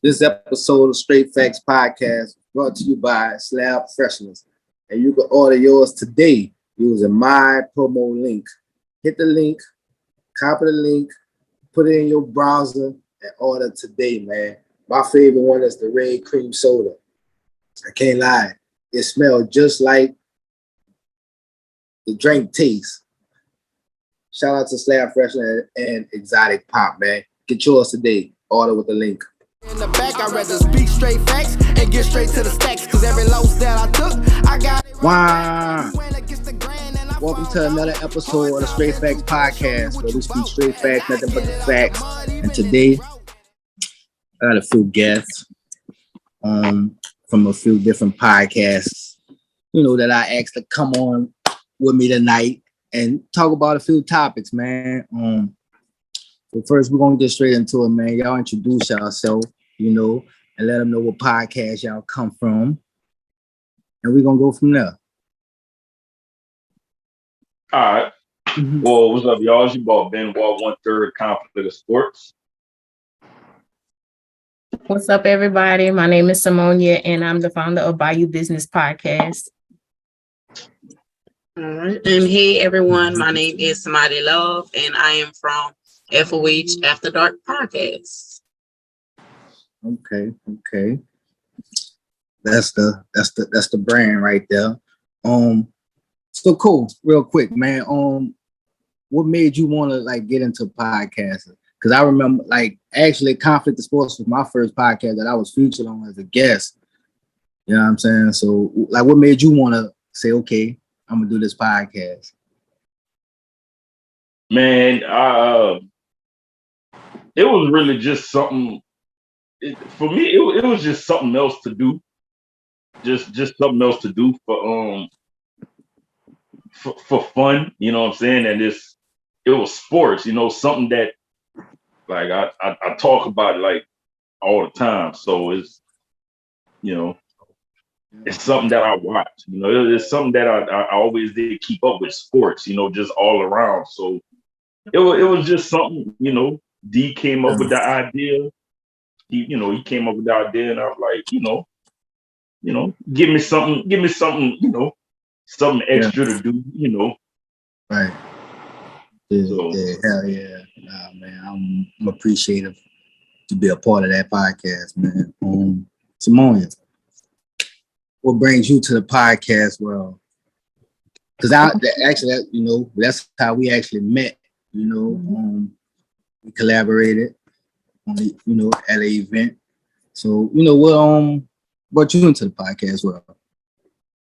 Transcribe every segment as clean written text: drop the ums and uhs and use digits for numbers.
This episode of Str8 Factz Podcast brought to you by Slab Professionals. And you can order yours today using my promo link. Hit the link, copy the link, put it in your browser, and order today, man. My favorite one is the red cream soda. I can't lie. It smells just like the drink tastes. Shout out to Slab Freshener and Exotic Pop, man. Get yours today. Order with the link. In the back, I'd rather speak straight facts and get straight to the stacks. Cause every loss that I took, I got it. Wow. Welcome to another episode of the Str8 Factz Podcast, where we speak straight facts, nothing but the facts. And today, I got a few guests from a few different podcasts, that I asked to come on with me tonight and talk about a few topics, man. But first, we're gonna get straight into it, man. Y'all introduce yourself, and let them know what podcast y'all come from, and we're gonna go from there. All right. Well, what's up, y'all? It's your boy Benoit, 1/3 Conflict of Sportz. What's up, everybody? My name is Seymonia, and I'm the founder of Bayou Business Podcast. All right. And hey, everyone. My name is SmileyLove, and I am from FOH After Dark Podcast. Okay. That's the brand right there. So cool. Real quick, man. What made you want to get into podcasting? Because I remember, actually, Conflict of Sportz was my first podcast that I was featured on as a guest. You know what I'm saying? So, what made you want to say, okay, I'm gonna do this podcast? Man, it was really just something. For me, it was just something else to do. Just something else to do for fun. You know what I'm saying? And it was sports. Something that I talk about all the time. So it's it's something that I watch. It's something that I always did keep up with sports. Just all around. So it was just something. D came up with the idea. He came up with the idea, and I was like, give me something, something extra to do, Right. Yeah, hell yeah. Nah, man, I'm appreciative to be a part of that podcast, man. Seymonia, what brings you to the podcast world? Because that's how we actually met. We collaborated on at an event. So what brought you into the podcast world?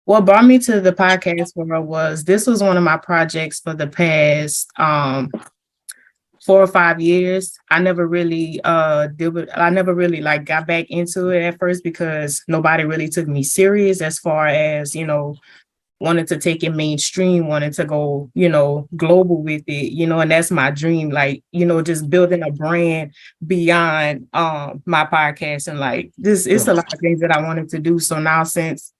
What brought me to the podcast world this was one of my projects for the past 4 or 5 years. I never really got back into it at first because nobody really took me serious as far as, wanted to take it mainstream, wanted to go, global with it, and that's my dream, just building a brand beyond my podcast. And it's a lot of things that I wanted to do. So now since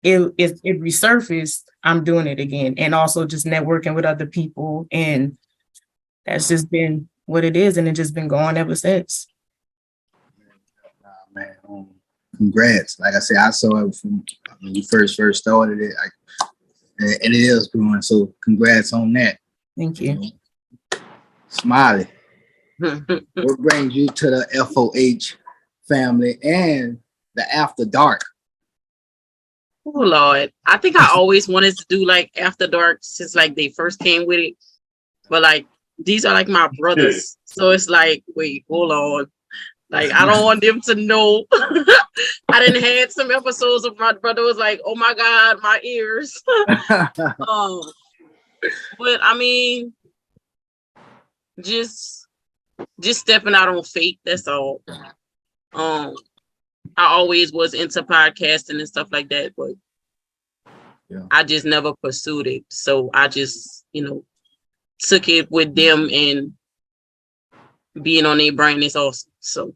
it resurfaced, I'm doing it again, and also just networking with other people, and that's just been what it is, and it's just been going ever since. Man, congrats! Like I said, I saw it from when you first started it, and it is growing. So congrats on that. Thank you. Smiley, what brings you to the FOH family and the After Dark? Oh Lord, I think I always wanted to do After Dark since they first came with it, but these are my brothers, so it's wait, hold on, I don't want them to know. I didn't had some episodes of my brother was oh my God, my ears. But I mean, just stepping out on faith. That's all. I always was into podcasting and stuff like that, but I just never pursued it. So I just, took it with them, and being on their brain is awesome. So.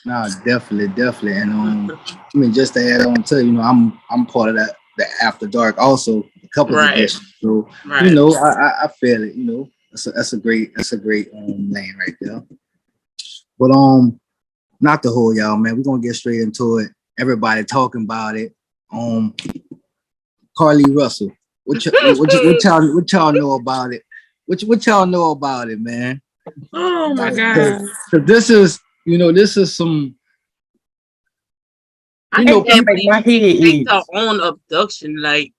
No, definitely. And just to add on to, I'm part of that, the After Dark also, a couple of editions. So, I feel it, that's a great name right there. But not the whole y'all, man. We're gonna get straight into it. Everybody talking about it. Carlee Russel. What y'all know about it? What y'all know about it, man? Oh my God. So this is some. I know, can't make my believe head you think itch. their own abduction, like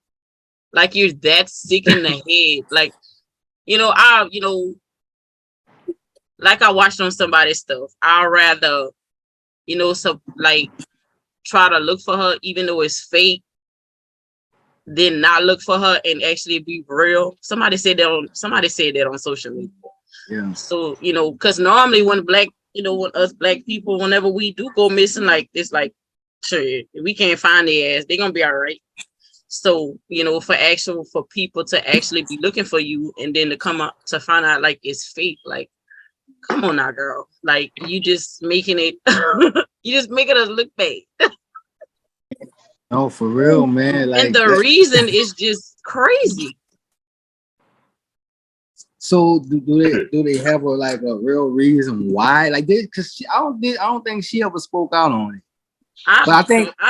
you're that sick in the head. Like, like I watched on somebody's stuff. I'd rather, try to look for her, even though it's fake, than not look for her and actually be real. Somebody said that on social media. Yeah. So, because normally when when us black people, whenever we do go missing, like this, like, sure, we can't find their ass, they're gonna be all right. So, for people to actually be looking for you and then to come up to find out like it's fake, like, come on now, girl. Like, you just making it us look bad. No, for real, man. Like, and the reason is just crazy. So do they have a real reason why? Like this? Because I don't think she ever spoke out on it. I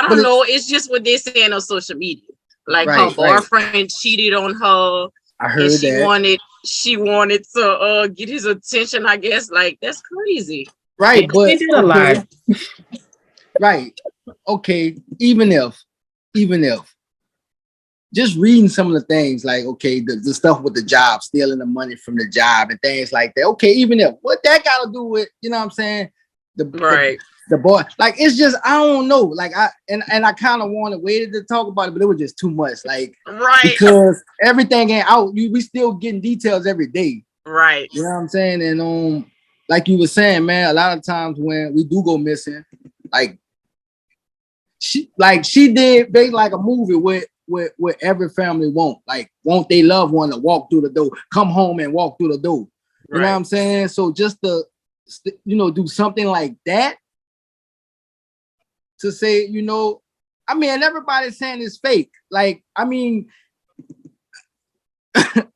don't know. It's just what they're saying on social media. Like, her boyfriend cheated on her. I heard that. She wanted to get his attention, I guess. Like, that's crazy. Right, but He did a lot. Right. Okay. Even if just reading some of the things, like, okay, the stuff with the job, stealing the money from the job and things like that. Okay, even if what that got to do with, you know what I'm saying? The boy, like, it's just, I don't know. Like, I kind of waited to talk about it, but it was just too much. Like, because everything ain't out. We still getting details every day. Right. You know what I'm saying? And like you were saying, man, a lot of times when we do go missing, like she did make like a movie with every family won't they loved one to walk through the door, come home and walk through the door. You know what I'm saying? So just to do something like that, to say, I mean, everybody's saying it's fake. Like, I mean, I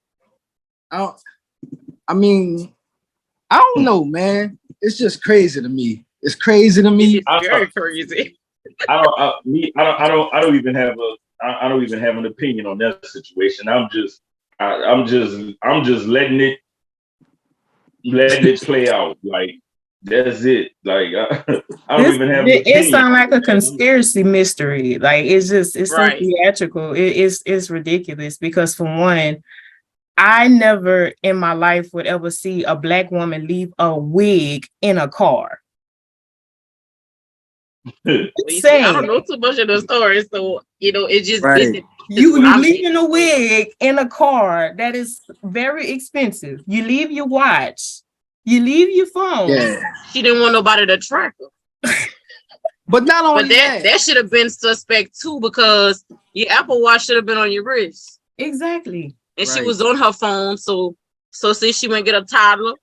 don't know, man. It's just crazy to me. It's crazy to me. It's very crazy. I don't even have an opinion on that situation. I'm just letting it play out. Like, that's it. Like, I don't even have an opinion. It sounds like a conspiracy mystery. Like, it's so theatrical. It's ridiculous because, for one, I never in my life would ever see a black woman leave a wig in a car. I don't know too much of the story, so it's just you leaving a wig in a car that is very expensive. You leave your watch, you leave your phone. Yeah. She didn't want nobody to track her. But not only that should have been suspect too, because your Apple Watch should have been on your wrist. Exactly. And she was on her phone, so since she went get a toddler,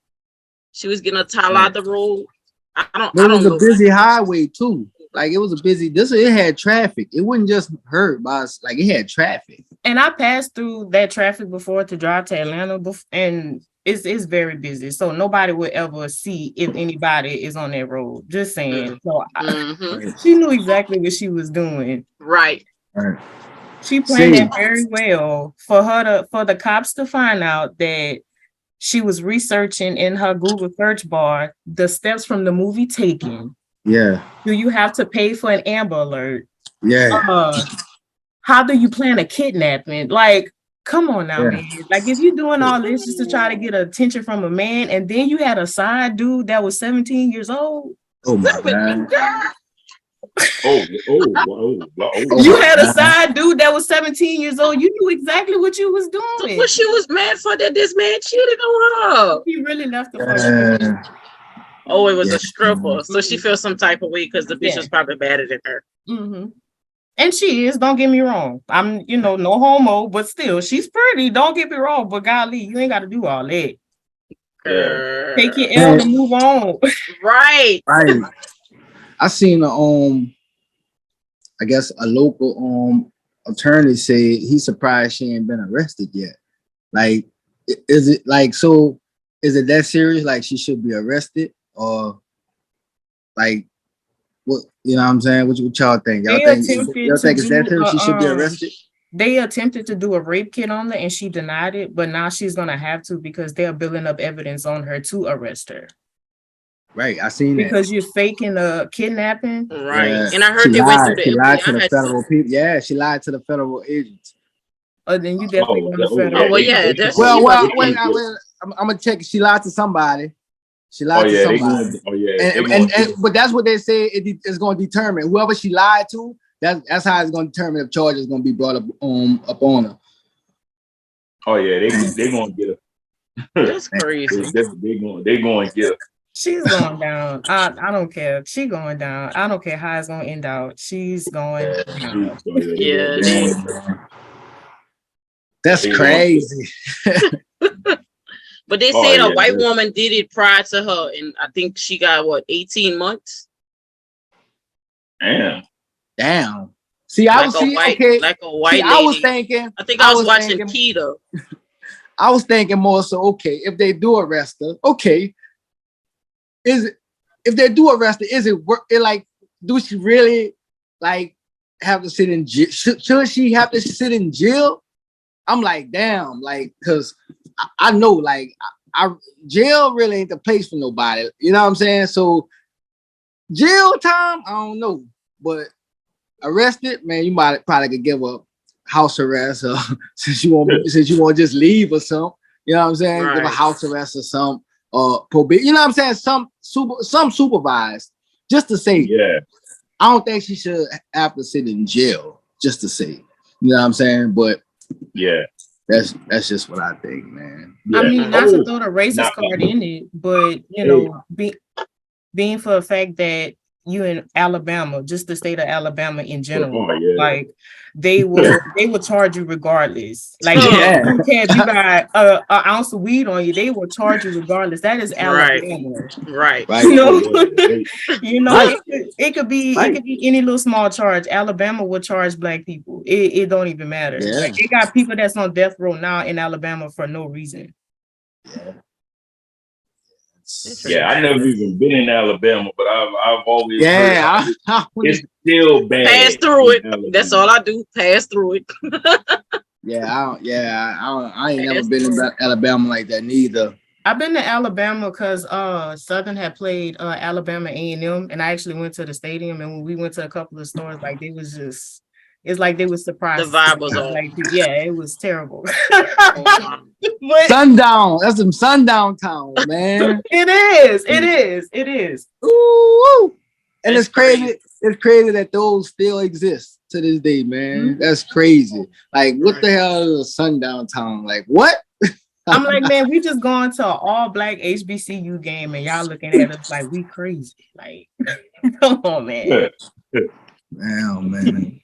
she was getting a toddler out the road. I don't know. It was a busy highway too. Like, it was a busy. It had traffic. It wasn't just her, boss. Like, it had traffic. And I passed through that traffic before to drive to Atlanta, and it's very busy. So nobody would ever see if anybody is on that road. Just saying. So she knew exactly what she was doing. Right. She planned it very well for the cops to find out that she was researching in her Google search bar the steps from the movie Taken. Yeah. Do you have to pay for an Amber Alert? Yeah. How do you plan a kidnapping? Like, come on now, man. Like, if you're doing all this just to try to get attention from a man, and then you had a side dude that was 17 years old. Oh my God. You had a side dude that was 17 years old. You knew exactly what you was doing. So what she was mad for that this man cheated on her? He really left the Oh, it was a stripper. So she feels some type of way because the bitch was probably better than her. Mm-hmm. And she is, don't get me wrong. I'm, no homo, but still, she's pretty. Don't get me wrong. But golly, you ain't got to do all that. Take your L and move on. Right. I seen I guess a local attorney say he's surprised she ain't been arrested yet. Like, is it that serious? Like, she should be arrested, or like What you know what I'm saying? What y'all think? Y'all They think attempted y'all think to it's that do too? She should be a, arrested? They attempted to do a rape kit on her and she denied it, but now she's gonna have to because they're building up evidence on her to arrest her. Right, I seen that. Because you're faking a kidnapping. Right. Yeah. And I heard She they went through lied. the She lied to the FBI. federal people. Yeah, she lied to the federal agents. Oh, then you definitely going to federal. Oh, well, yeah, that's Well, wait, I'm gonna check. She lied to somebody. She Oh lied to yeah, they somebody. going. Oh yeah, But that's what they say is going to determine whoever she lied to. That's how it's going to determine if charges going to be brought up on her. Oh yeah, they going to get her. That's crazy. They going to get her. She's going down. I don't care. She going down. I don't care how it's going to end out. She's going down. That's crazy. But they said a white woman did it prior to her, and I think she got 18 months. Damn. See, I was like a white lady. I was thinking. I think I was watching Keto. I was thinking more so. Okay, if they do arrest her, okay. If they do arrest her, is it like? Do she really like have to sit in jail? Should she have to sit in jail? I'm like, damn, like, cause I know, like, jail really ain't the place for nobody. You know what I'm saying? So jail time, I don't know, but arrested, man, you might probably could give a house arrest, or since you won't just leave or something. You know what I'm saying? Right. Give a house arrest or something, or probation. You know what I'm saying? Some supervised, just to say. Yeah. I don't think she should have to sit in jail, just to say. You know what I'm saying? But yeah, that's just what I think, man. Yeah. I mean, not to throw the racist card in it, but you know, being for the fact that you in Alabama, just the state of Alabama in general, like they will charge you regardless. Like if you got an ounce of weed on you, they will charge you regardless. That is Alabama, right? You know, it could be any little small charge. Alabama will charge black people. It don't even matter. Yeah. Like they got people that's on death row now in Alabama for no reason. Yeah, I never even been in Alabama, but I've always heard it's still bad. Pass through it. Alabama. That's all I do. Pass through it. I ain't never been in Alabama like that neither. I've been to Alabama because Southern had played Alabama A&M, and I actually went to the stadium. And when we went to a couple of stores, like they was just. It's like they were surprised. The vibe was on. Like, yeah, it was terrible. Sundown. That's some sundown town, man. It is. Ooh. And it's crazy. It's crazy that those still exist to this day, man. Mm-hmm. That's crazy. Like, what the hell is a sundown town? Like, what? I'm like, man, we just going to an all-black HBCU game and y'all looking at us like we crazy. Like, come on, man. Wow, man.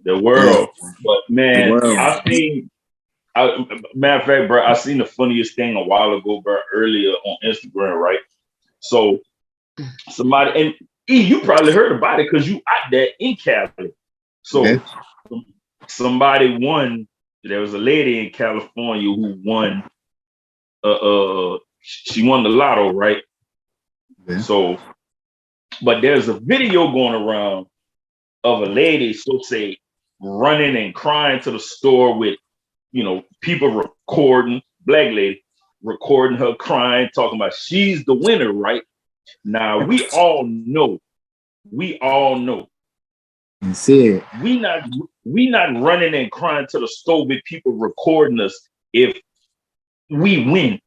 The world, but man, matter of fact, bro, I seen the funniest thing a while ago, bro, earlier on Instagram, right? So somebody, and you probably heard about it because you out there in Cali. So somebody won. There was a lady in California who won. She won the lotto, right? Yeah. So, but there's a video going around of a lady, so say, running and crying to the store with, people recording, black lady recording her crying, talking about she's the winner, right? Now we all know. You see it. We not running and crying to the store with people recording us if we win.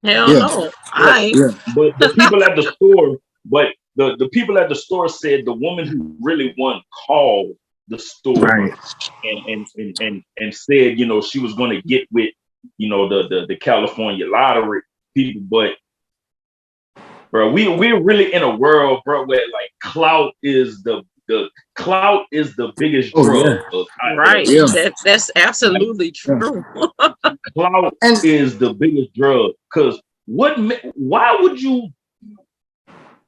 Hell no. I ain't. Yeah. But the people at the store, the people at the store said the woman who really won called the store and said, she was going to get with, the California lottery people. But bro, we're really in a world, bro, where like clout is the biggest drug. Right. Yeah. That's absolutely true. Clout is the biggest drug. Because why would you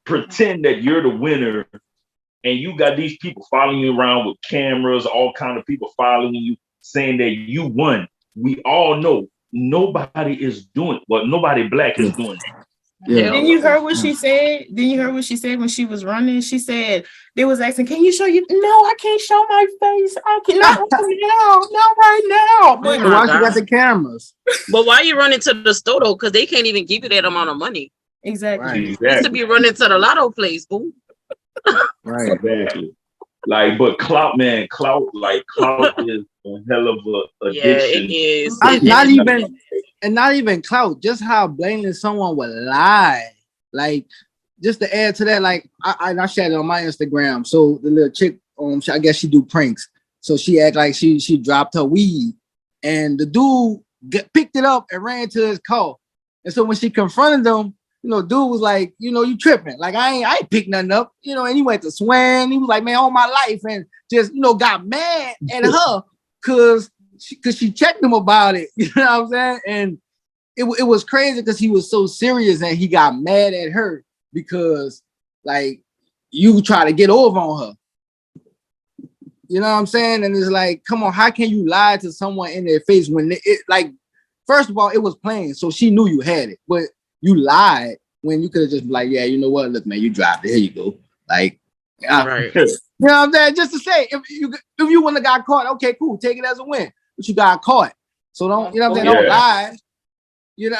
pretend that you're the winner and you got these people following you around with cameras, all kind of people following you, saying that you won? We all know nobody is doing nobody black is doing that. Yeah. Then you heard what she said. Then you heard what she said when she was running. She said they was asking, "Can you show you?" No, I can't show my face. I cannot right now, not right now. But Why she got the cameras? But why you running to the store though? Because they can't even give you that amount of money. exactly. Right. You used to be running to the lotto place, boo. Right. Exactly. Like, but clout is a hell of a Yeah, addiction. it is. Not even clout, just how blatantly someone would lie. Like, just to add to that, like I shared it on my Instagram. So the little chick, I guess she do pranks. So she act like she dropped her weed, and the dude picked it up and ran to his car. And so when she confronted him, dude was like, you tripping. Like, I ain't picked nothing up, and he went to swearing. He was like, man, all my life, and just, got mad at her because she checked him about it. You know what I'm saying? And it was crazy because he was so serious and he got mad at her because, like, you try to get over on her. You know what I'm saying? And it's like, come on, how can you lie to someone in their face when first of all, it was plain, so she knew you had it, but you lied when you could have just been like, yeah, you know what? Look, man, you dropped it. Here you go. Like, Right. you know what I'm saying? Just to say, if you wouldn't have got caught, okay, cool, take it as a win. But you got caught, so don't, you know what I'm saying? Don't lie. You know,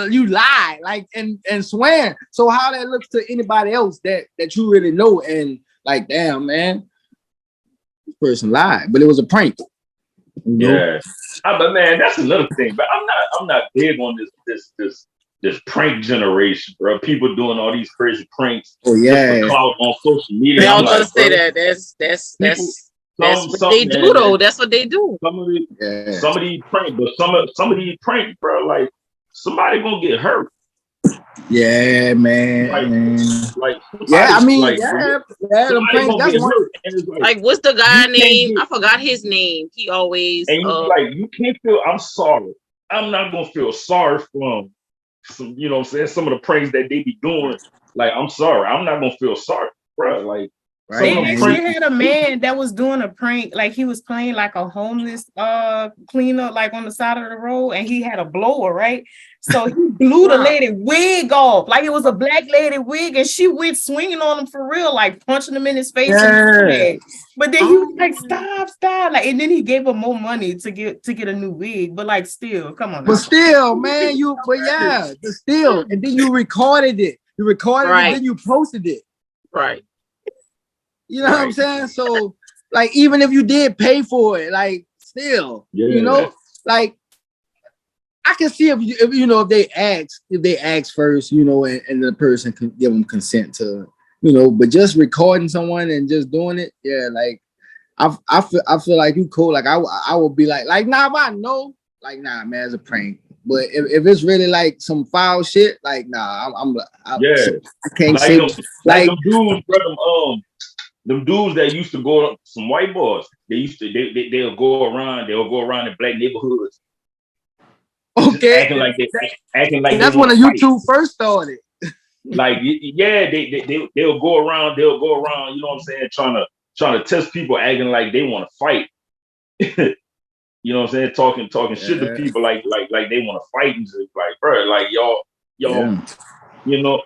you lie like and swear. So how that looks to anybody else that you really know and like, damn, man, this person lied, but it was a prank. Yeah, but man, that's another thing. But I'm not big on this prank generation, bro. People doing all these crazy pranks. Oh yeah, just for clout on social media. I was gonna say that. That's what they do, though. That's what they do. Some of these pranks, but some of these pranks, bro, like somebody gonna get hurt. Yeah, man. Them pranks. That's one. Like, what's the guy name? I forgot his name. He always and you can't feel. I'm sorry. I'm not gonna feel sorry for some. You know what I'm saying? Some of the pranks that they be doing. Like, I'm sorry. I'm not gonna feel sorry, bro. Like. They actually had a man that was doing a prank, like he was playing like a homeless cleaner, like on the side of the road, and he had a blower, right? So he blew the lady wig off, like it was a black lady wig, and she went swinging on him for real, like punching him in his face. Yeah. But then he was like, stop, like, and then he gave her more money to get a new wig. But like, still, come on. But still, man, and then you recorded it. You recorded it, and then you posted it. Right. You know what I'm saying? So, like, even if you did pay for it, like, still, like, I can see if they ask first, and the person can give them consent to, but just recording someone and just doing it, like, I feel like you cool. Like, I would be like, nah, if I know, like, nah, man, it's a prank. But if it's really like some foul shit, like, nah, I can't say like them dudes, bro. Them dudes that used to go, some white boys, they'll go around in black neighborhoods. Okay. Acting like that's when the YouTube first started. Like, yeah, they'll go around, you know what I'm saying, trying to test people, acting like they want to fight. You know what I'm saying? Talking shit to people like they want to fight, and just like, bro, like y'all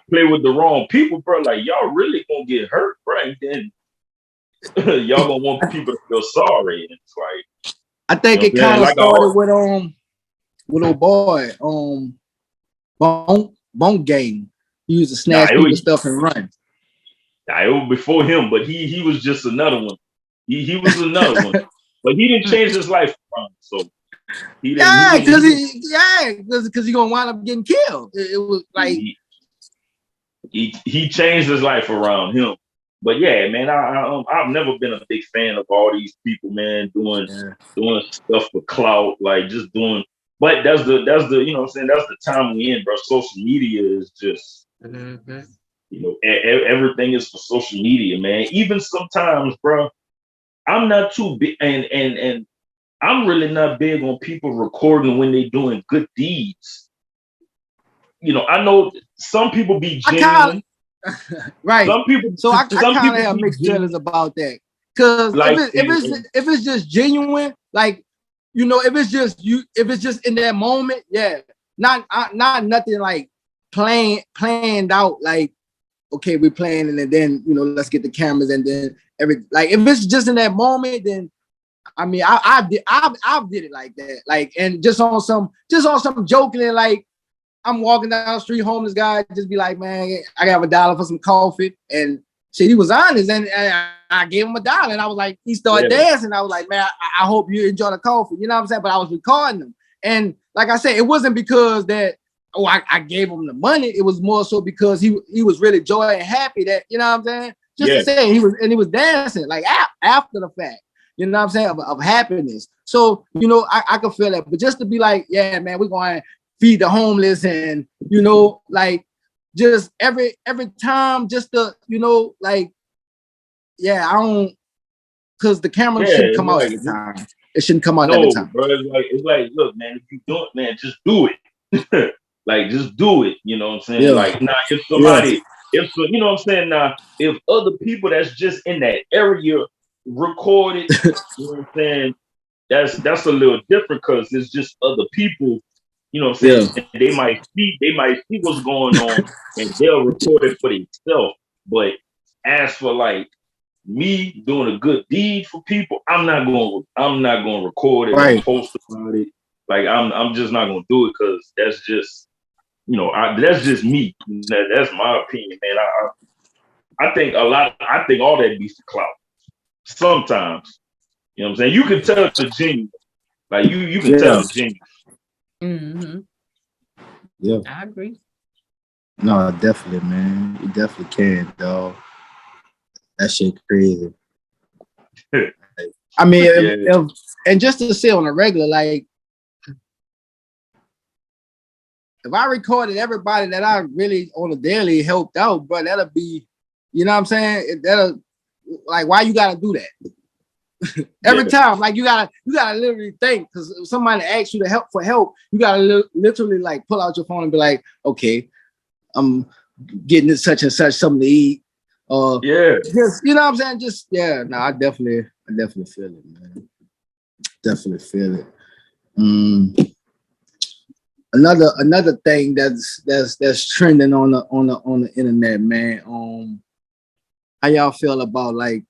play with the wrong people, bro. Like, y'all really gonna get hurt, bro. And then y'all gonna want people to feel sorry. And it's like, I think it kind of started with old boy, Bone Game. He used to snatch people's stuff and run. Nah, it was before him, but he was just another one. He was another one, but he didn't change his life around. So because he's gonna wind up getting killed. It was like he changed his life around him. But yeah, man, I've never been a big fan of all these people, man, doing stuff for clout, like just doing. But that's the you know what I'm saying, that's the time we in, bro. Social media is just everything is for social media, man. Even sometimes, bro, I'm not too big, and I'm really not big on people recording when they doing good deeds. I know some people be genuine. Right. Some people, so I kind of have mixed feelings about that, because like, if it's just genuine, like, if it's just in that moment, not nothing like planned out like, okay, we're playing, and then let's get the cameras, and then if it's just in that moment, then I mean, I did it like that, like, and just on some joking, and like I'm walking down the street, homeless guy, just be like, man, I got $1 for some coffee, and shit, he was honest, and I gave him $1, and I was like, he started dancing. I was like, man, I hope you enjoy the coffee, you know what I'm saying? But I was recording him, and like I said, it wasn't because that I gave him the money. It was more so because he was really joy and happy that, you know what I'm saying? Just to say he was dancing like after the fact. You know what I'm saying? Of happiness. So, I can feel that. But just to be like, yeah, man, we're going to feed the homeless, and, like, just every time, just to, like, yeah, I don't, because the camera shouldn't come out every time. It shouldn't come out every time. Bro, it's like, look, man, if you do it, man, just do it. Like, just do it. You know what I'm saying? Yeah. Like, now, if somebody, you know what I'm saying? Now, if other people that's just in that area recorded, you know what I'm saying? That's a little different, because it's just other people, you know what I'm saying? Yeah. And they might see what's going on, and they'll record it for themselves. But as for like me doing a good deed for people, I'm not going to record it and post about it. Like, I'm just not going to do it, because that's just, that's just me. That's my opinion, man. I think all that be for clout. Sometimes, you know what I'm saying? You can tell it's a genuine. Like, you can tell it's genuine. Mm-hmm. Yeah. I agree. No, definitely, man. You definitely can, dog. That shit crazy. I mean, if, and just to say on a regular, like, if I recorded everybody that I really on a daily helped out, bro, that'll be, you know what I'm saying? That'll, like, why you gotta do that? Every time, like, you gotta literally think, because if somebody asks you to help, you gotta literally like pull out your phone and be like, okay, I'm getting this such and such something to eat. Just, you know what I'm saying? Just, yeah, no, I definitely feel it, man. Definitely feel it. Another thing that's trending on the internet, man. How y'all feel about like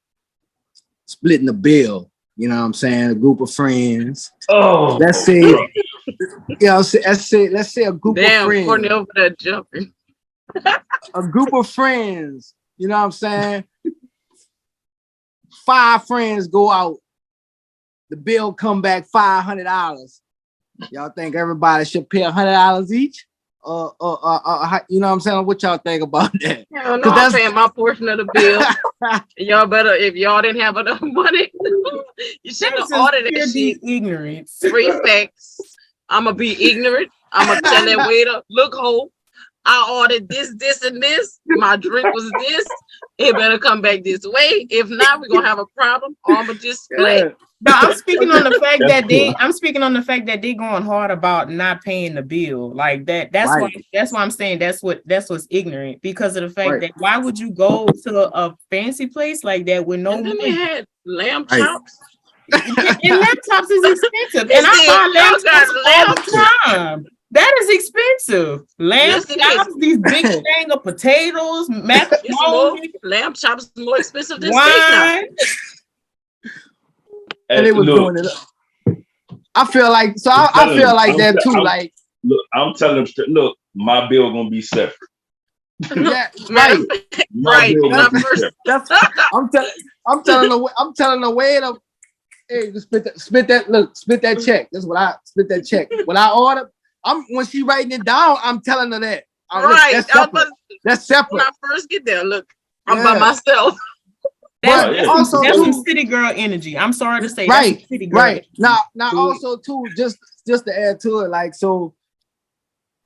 splitting the bill? You know what I'm saying? A group of friends. Oh, let's say, let's say a group of friends. Courtney over there jumping. A group of friends. You know what I'm saying? 5 friends go out. The bill come back $500. Y'all think everybody should pay $100 each? You know what I'm saying? What y'all think about that? Hell no, I'm paying my portion of the bill. Y'all better, if y'all didn't have enough money, you shouldn't have ordered that shit. Ignorance. 3 facts. I'm gonna be ignorant. I'm gonna tell that waiter, look, ho, I ordered this, and this. My drink was this. It better come back this way. If not, we're gonna have a problem. Or I'm gonna just split. No, I'm speaking on the fact that they going hard about not paying the bill. Like that. That's why I'm saying that's what's ignorant, because of the fact that why would you go to a fancy place like that with no money? They had lamb chops. And lamb chops is expensive. And I buy lamb chops all the time. That is expensive. Lamb chops, these big thing of potatoes, macaroni. Lamb chops is more expensive than steak now. And they was doing it up. I feel like that too. I'm telling them, look, my bill gonna be separate. Yeah, right. I'm telling the waiter, hey, split that check. That's what I split that check. When I order, when she writing it down, I'm telling her that. That's separate. When I first get there, look, I'm by myself. That's some city girl energy. I'm sorry to say, right. Now, also too, just to add to it, like, so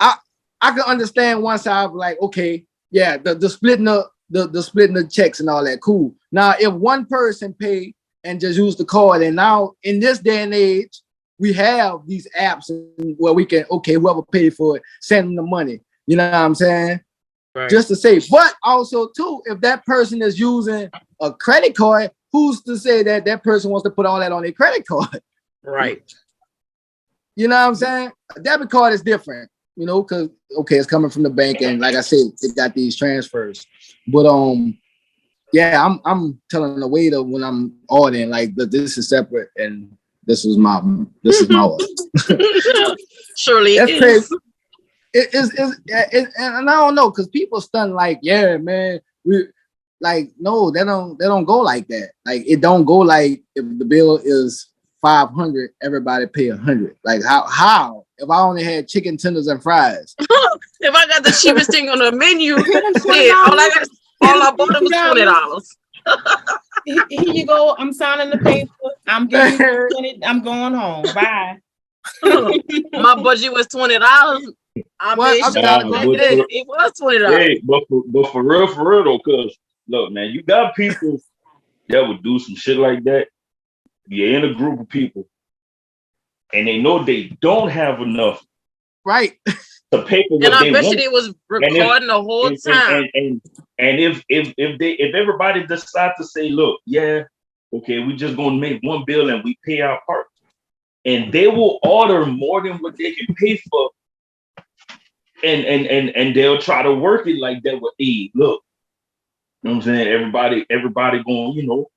I can understand one side, like, okay, yeah, the splitting the checks and all that, cool. Now, if one person pay and just use the card, and now in this day and age, we have these apps where we can, okay, whoever paid for it, send them the money. You know what I'm saying? Right. Just to say, but also too, if that person is using a credit card, who's to say that person wants to put all that on their credit card? Right. You know what I'm saying? A debit card is different. you know, because okay, it's coming from the bank, and like I said, it got these transfers. But yeah, I'm telling the waiter when I'm ordering, like, look, this is separate, and this is my order. Surely That's it crazy. is. And I don't know, because people stun like, yeah, man, we like, no, they don't go like that. Like, it don't go like if the bill is $500, everybody pay $100. Like, how? If I only had chicken tenders and fries. If I got the cheapest thing on the menu, shit, all I bought was $20. Here you go. I'm signing the paper. I'm giving you 20. I'm going home. Bye. My budget was $20. I made sure it was $20. Hey, but for real though, cause look, man, you got people that would do some shit like that. You're in a group of people, and they know they don't have enough, right, to pay for what and I they bet want. You they was recording the whole time. And if everybody decide to say, look, yeah, okay, we just gonna make one bill and we pay our part, and they will order more than what they can pay for, and they'll try to work it like that with look, you know what I'm saying? Everybody going, you know,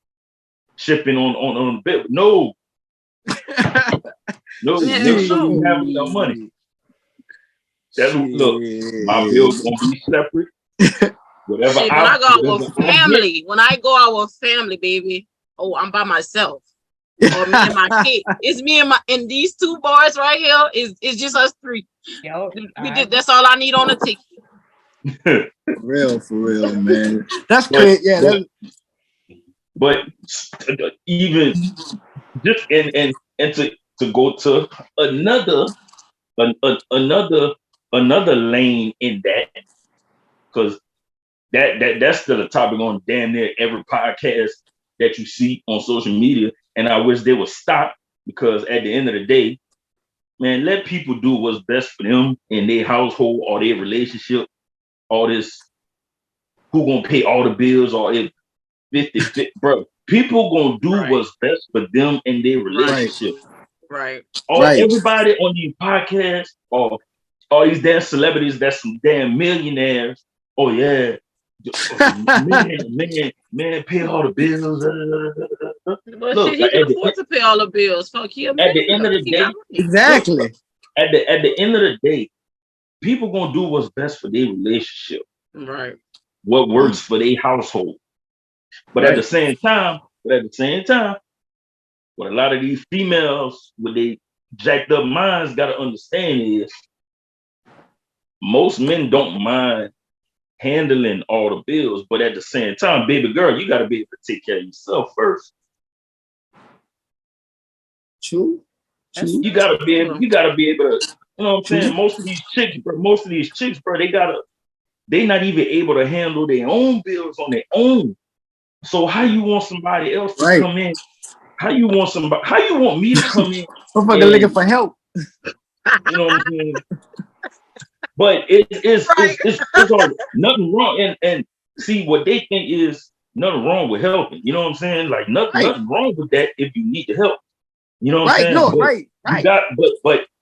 shipping on the bill. No. No, you have enough money. That's look, my bill's gonna be separate. Whatever. When I go with family, when I go out with family, baby, I'm by myself. Or me and my kid. It's me and these two boys right here. It's just us three. That's all I need on the ticket. For real, man. That's crazy. Yeah. But even just and to go to another lane in that, because that's still a topic on damn near every podcast that you see on social media. And I wish they would stop, because at the end of the day, man, let people do what's best for them in their household or their relationship. All this, who gonna pay all the bills, or if 50, bro. People gonna do what's best for them in their relationship. Right. Everybody on these podcasts, or all these damn celebrities that's some damn millionaires. Oh yeah. man, pay all the bills. But look, he can afford to pay all the bills. Fuck him. At the end of the day, exactly. At the end of the day, people gonna do what's best for their relationship. Right. What works for their household. But at the same time, what a lot of these females with their jacked up minds gotta understand is, most men don't mind handling all the bills, but at the same time, baby girl, you got to be able to take care of yourself first. True. You got to be able to, you know what I'm saying? Most of these chicks, bro, they not even able to handle their own bills on their own. So how you want somebody else to come in? How you want me to come in? I'm fucking looking for help. You know what I'm saying? But it's nothing wrong, and see what they think is nothing wrong with helping. You know what I'm saying? Like nothing wrong with that if you need the help. You know what I'm saying? No, but right. You got,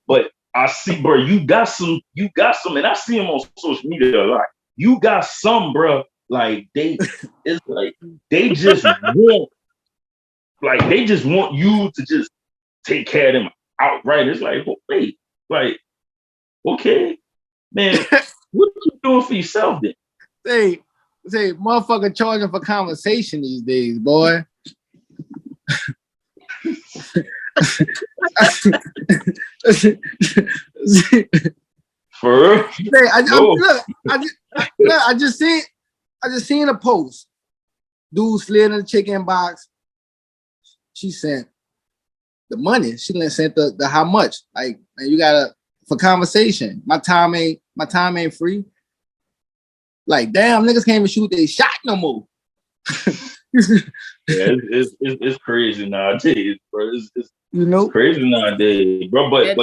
but I see, bro, you got some, and I see them on social media a lot. You got some, bro, like it's like they just want you to just take care of them outright. It's like, wait, like, okay. Man, what you doing for yourself then? Say, motherfucker charging for conversation these days, boy. For real? I just seen a post. Dude slid in the chicken box. She sent the money. She didn't send the how much. Like, man, you gotta. For conversation, my time ain't free. Like, damn, niggas can't even shoot their shot no more. It's crazy nowadays, bro. It's crazy nowadays, bro. But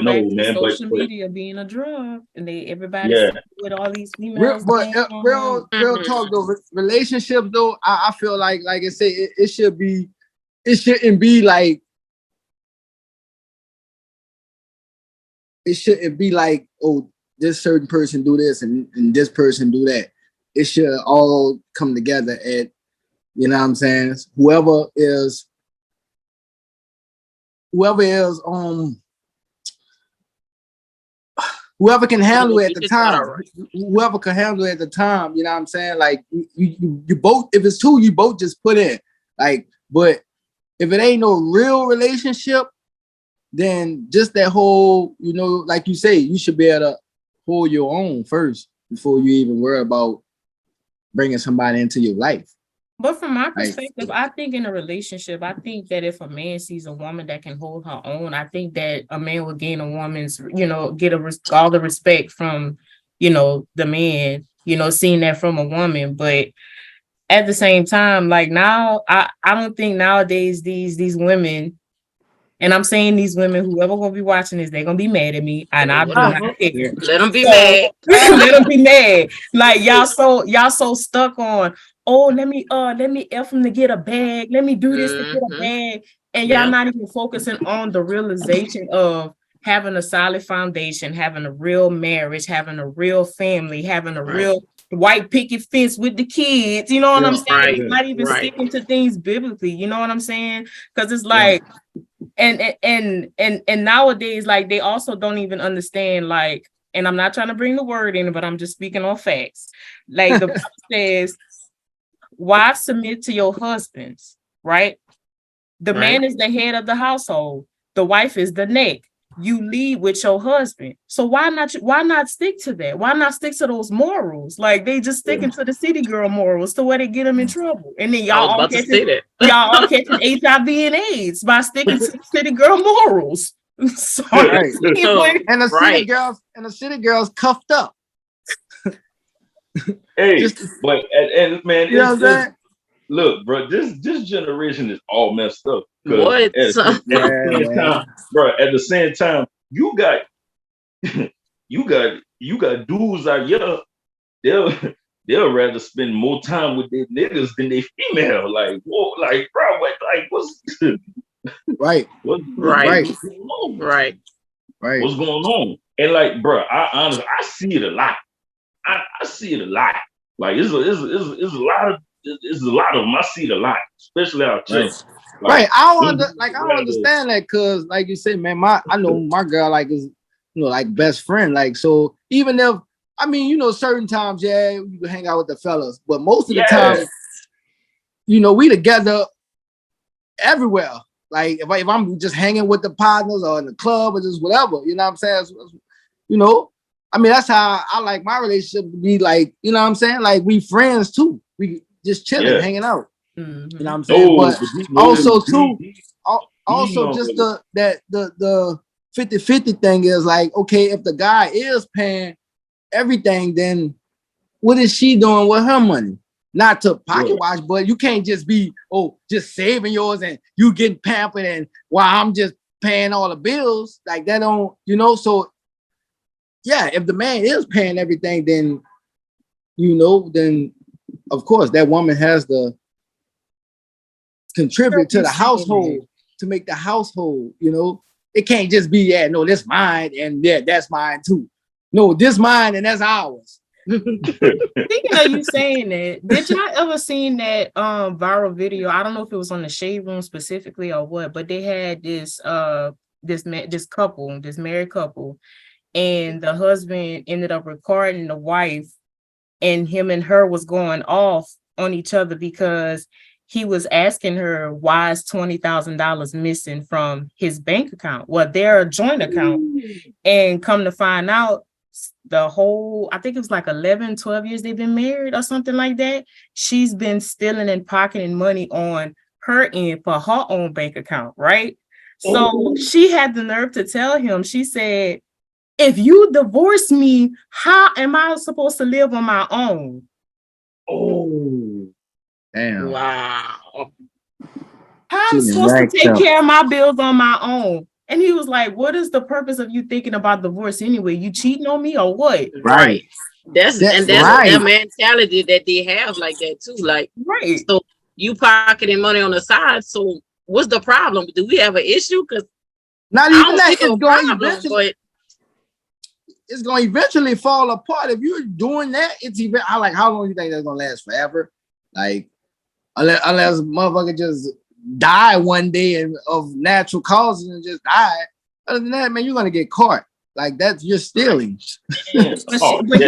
no, man. Social media being a drug, and everybody with all these females. Real talk though. Relationships though, I feel like I said, it shouldn't be like. it shouldn't be like, oh, this certain person do this and this person do that. It should all come together at, you know what I'm saying? Whoever can handle it at the time. Whoever can handle it at the time, you know what I'm saying? Like you both, if it's two, you both just put in. Like, but if it ain't no real relationship, then just that whole, you know, like you say, you should be able to hold your own first before you even worry about bringing somebody into your life. But from my perspective, I think in a relationship, I think that if a man sees a woman that can hold her own, I think that a man will gain a woman's, you know, get all the respect from, you know, the man, you know, seeing that from a woman. But at the same time, like now, I don't think nowadays these women, and I'm saying these women, whoever gonna be watching this, they're gonna be mad at me, and I do not care. Let them be mad. Let them be mad. Like y'all so stuck on, oh, let me F him to get a bag. Let me do this to get a bag. And y'all not even focusing on the realization of having a solid foundation, having a real marriage, having a real family, having a real white picket fence with the kids. You know what I'm saying? Not even sticking to things biblically. You know what I'm saying? Because it's like, and nowadays, like they also don't even understand, like, and I'm not trying to bring the word in, but I'm just speaking on facts. Like the Bible says, wives submit to your husbands, right? The man is the head of the household. The wife is the neck. You lead with your husband. So why not stick to that? Why not stick to those morals? Like they just sticking to the city girl morals to where they get them in trouble. And then y'all all catching HIV and AIDS by sticking to the city girl morals. So, and the city girls cuffed up. Hey, but and man, you know what I'm saying? Look, bro, this generation is all messed up. What? At the same time, you got dudes out here, they'll rather spend more time with their niggas than they female. Like, whoa, like, bro, what's right? What's going on? And like, bro, I see it a lot. I see it a lot. Like, it's a lot of them. I see it a lot, especially out here. Like, I don't understand that, because like you said, man, I know my girl like is, you know, like best friend. Like, so even if, I mean, you know, certain times, you can hang out with the fellas, but most of the time, you know, we together everywhere. Like if I'm just hanging with the partners or in the club or just whatever, you know what I'm saying? You know, I mean, that's how I like my relationship to be, like, you know what I'm saying? Like we friends too. We just chilling, hanging out. Mm-hmm. You know what I'm saying? But also too, also just the 50-50 thing is like, okay, if the guy is paying everything, then what is she doing with her money? Not to pocket watch, but you can't just be, just saving yours and you getting pampered and while I'm just paying all the bills. Like that don't, you know, so yeah, if the man is paying everything, then, you know, then of course that woman has to contribute to the household, to make the household, you know. It can't just be, no, this mine and that's mine too. No, this mine and that's ours. Speaking of you saying that, did y'all ever seen that viral video? I don't know if it was on the Shade Room specifically or what, but they had this married couple, and the husband ended up recording the wife, and him and her was going off on each other because he was asking her why is $20,000 missing from his bank account. Well, they're a joint account, and come to find out, the whole, I think it was like 11, 12 years they've been married or something like that. She's been stealing and pocketing money on her end for her own bank account, right? So she had the nerve to tell him, she said, if you divorce me, how am I supposed to live on my own? Oh, damn. Wow. How am I supposed to take care of my bills on my own? And he was like, what is the purpose of you thinking about divorce anyway? You cheating on me or what? Right. That's the mentality that they have like that too. Like, so you pocketing money on the side. So what's the problem? Do we have an issue? Because not even that, it's going eventually. it's gonna eventually fall apart. If you're doing that, I like, how long do you think that's gonna last forever? Like, unless motherfucker just die one day of natural causes and just die. Other than that, man, you're gonna get caught. Like that's you're stealing. But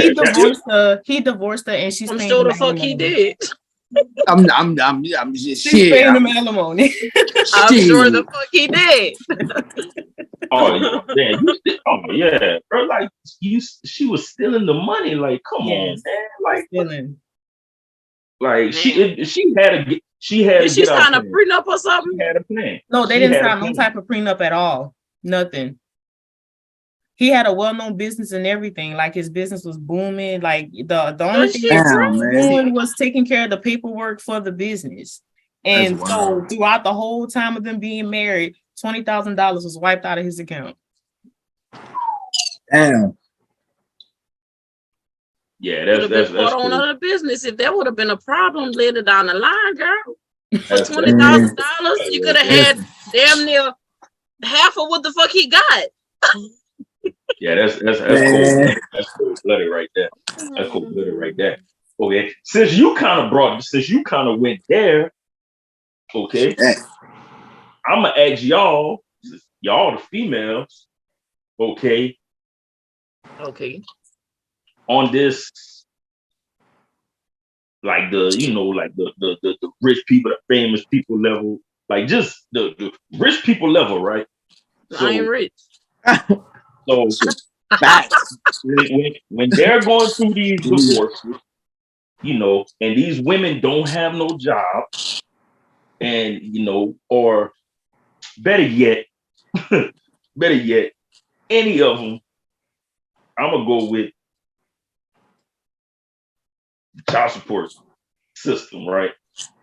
he divorced her, and she's I'm paying sure him the fuck he did. I'm just she's paying him alimony. I'm sure the fuck he did. Yeah, bro. Like she was stealing the money. Like, come on, man. Like stealing. Like she had to Did she sign a prenup or something? She had a plan. No, they didn't sign no type of prenup at all. Nothing. He had a well-known business and everything. Like his business was booming. Like the only thing he was doing was taking care of the paperwork for the business. And so throughout the whole time of them being married, $20,000 was wiped out of his account. Damn. Yeah, that's on other business. If that would have been a problem later down the line, girl, for $20,000, you could have had damn near half of what the fuck he got. Yeah, that's cool. That's cold-blooded right there. That's cold-blooded right there. Okay, since you kind of went there, okay, I'm gonna ask y'all the females, okay, on this, like the rich people, the famous people level, like just the rich people level, right? So, I ain't rich. So when they're going through these divorces, and these women don't have no job, and or better yet, any of them, I'm gonna go with the child support system, right?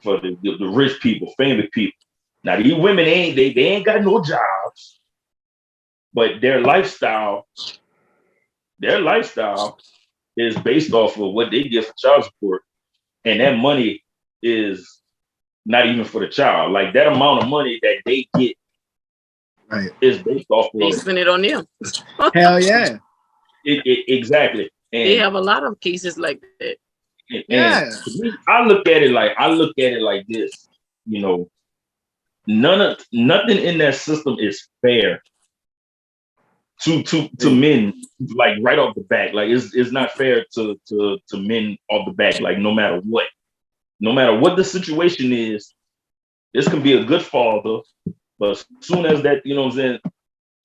For the rich people, famous people. Now these women they ain't got no jobs. But their lifestyle is based off of what they get for child support. And that money is not even for the child. Like that amount of money that they get is based off of. They spend it on them. Hell yeah. Exactly. And they have a lot of cases like that. And I look at it like this, nothing in that system is fair. To men, like right off the back, like it's not fair to men off the back. Like no matter what the situation is, this can be a good father, but soon as that,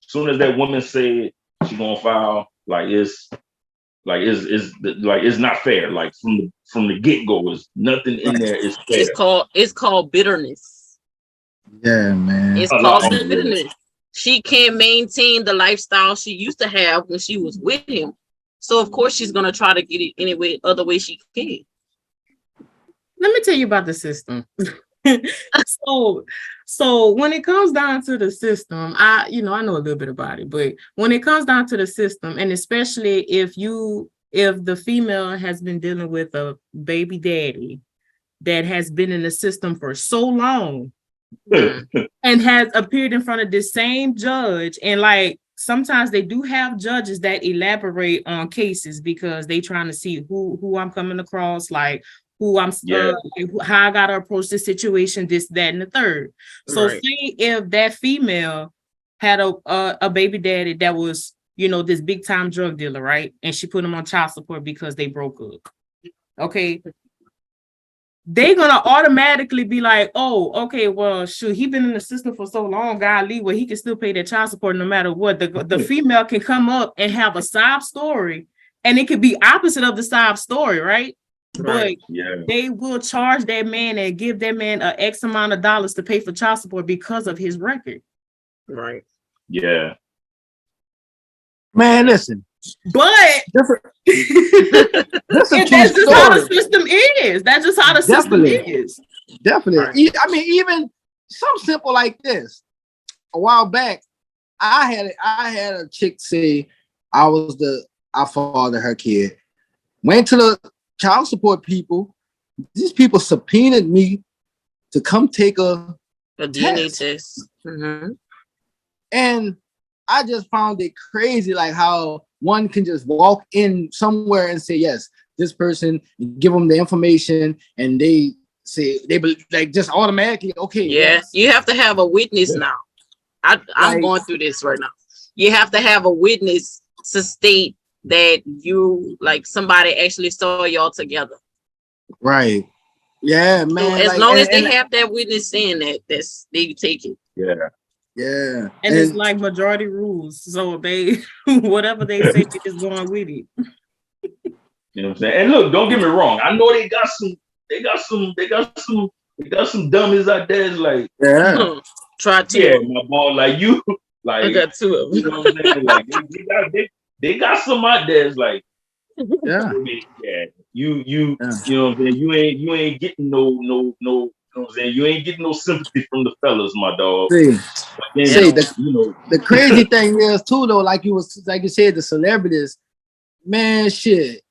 soon as that woman said she gonna file, it's not fair. Like from the get go, is nothing in there is fair. It's called bitterness. Yeah, man. It's called bitterness. She can't maintain the lifestyle she used to have when she was with him. So of course she's gonna try to get it any other way she can. Let me tell you about the system. So when it comes down to the system, I know a little bit about it, but when it comes down to the system, and especially if the female has been dealing with a baby daddy that has been in the system for so long, and has appeared in front of this same judge, and like sometimes they do have judges that elaborate on cases because they trying to see who I'm coming across, like who I'm how I gotta approach this situation, this, that, and the third. So say if that female had a baby daddy that was this big time drug dealer, right, and she put him on child support because they broke up. Okay. They're gonna automatically be like, oh, okay, well, shoot, he been in the system for so long, golly, well, he can still pay that child support no matter what. The female can come up and have a sob story, and it could be opposite of the sob story, right? But they will charge that man and give that man an X amount of dollars to pay for child support because of his record. Right. Yeah. Man, listen. But that's just how the system is. That's just how the system is. Definitely. Right. I mean, even something simple like this. A while back, I had a chick say I fathered her kid. Went to the child support people. These people subpoenaed me to come take a DNA test. Mm-hmm. And I just found it crazy, like how one can just walk in somewhere and say, yes, this person, give them the information, and they say they like just automatically, okay. Yeah, yes. you have to have a witness now. I'm going through this right now. You have to have a witness to state that you like somebody actually saw y'all together. Right. Yeah, man. So as long as they have that witness saying that, they take it. Yeah. Yeah. And it's like majority rules. So they whatever they say, they just going with it. You know what I'm saying? And look, don't get me wrong. I know they got some dummies out there. It's like, Try to. Yeah, my boy, like you, like I got two of them. You know what I'm saying? Like they got some out there. It's like, yeah, you know what I'm saying? You ain't getting no, you know what I'm saying? You ain't getting no sympathy from the fellas, my dog. See, then, the crazy thing is too, though, like you said, the celebrities, man, shit.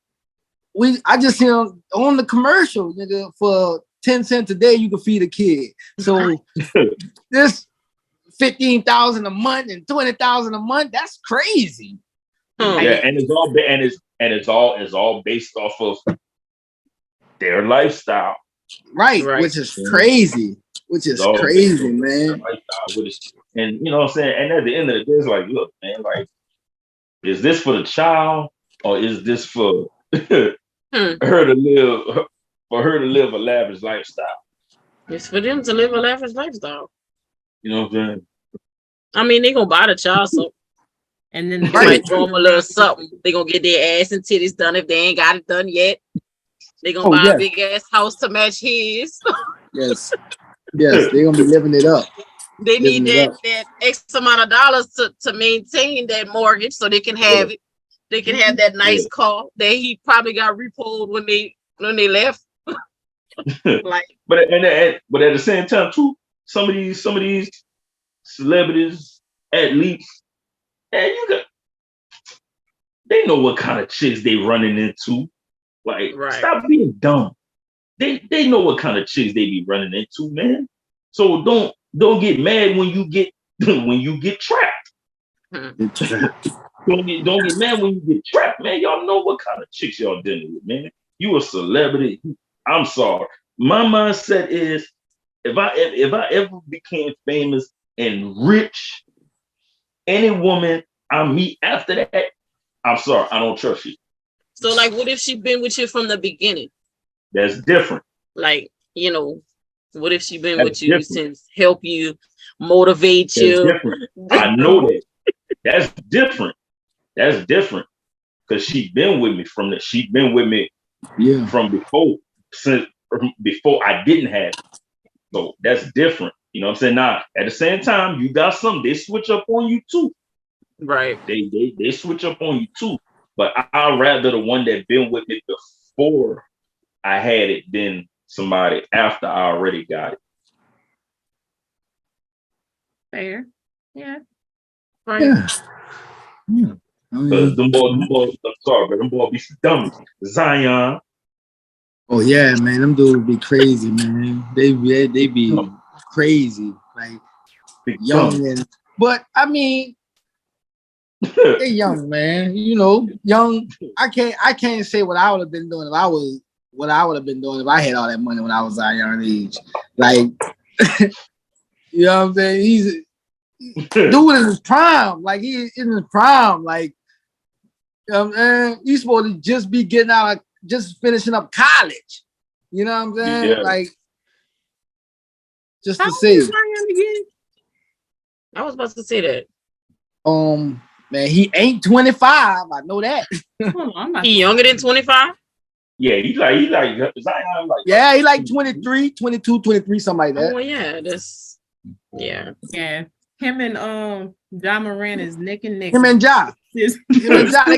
I just seen on the commercial, nigga, for 10 cents a day you can feed a kid. So this 15,000 a month and 20,000 a month, that's crazy. Yeah, and it's all based off of their lifestyle. Right. Which is crazy. Crazy, man. And you know what I'm saying? And at the end of the day, it's like, look, man, like, is this for the child or is this for her to live a lavish lifestyle? It's for them to live a lavish lifestyle. You know what I'm saying? I mean, they gonna buy the child something. And then they might throw them a little something. They gonna get their ass and titties done if they ain't got it done yet. They gonna buy a big ass house to match his. Yes, they gonna be living it up. They need that X amount of dollars to maintain that mortgage so they can have it. They can have that nice car that he probably got repoed when they left. Like, but at the same time too, some of these celebrities, athletes, and they know what kind of chicks they running into. Like, stop being dumb. They know what kind of chicks they be running into, man. So don't get mad when you get trapped. Don't get mad when you get trapped, man. Y'all know what kind of chicks y'all dealing with, man. You a celebrity. I'm sorry. My mindset is if I ever became famous and rich, any woman I meet after that, I'm sorry, I don't trust you. So, like, what if she been with you from the beginning? That's different. Like, you know, what if she been with you since help you, motivate you? Different. I know that. That's different. That's different. Because she been with me from before I didn't have it. So that's different. You know what I'm saying? Now, at the same time, you got some, they switch up on you too. Right. They switch up on you too. But I'd rather the one that been with me before I had it than somebody after I already got it. Fair. Yeah. Right. Yeah. Them boys, I'm sorry, but them boys be dummies. Zion. Oh yeah, man. Them dudes be crazy, man. They be crazy. Like young but I mean they're young, man. You know, young. I can't say what I would have been doing if I had all that money when I was Zion age. Like, you know what I'm saying? He's dude in his prime. Like he's in his prime. Like, you know what I'm saying? He's supposed to just be just finishing up college. You know what I'm saying? Yeah. Like, just How to say. old is Zion again? I was about to say that. Man, he ain't 25. I know that. He younger than 25? Yeah, he like Zion. Like, yeah, he like 23, 22, 23, something like that. Oh yeah, yeah. Him and John Moran is neck and neck. Him and Ja, they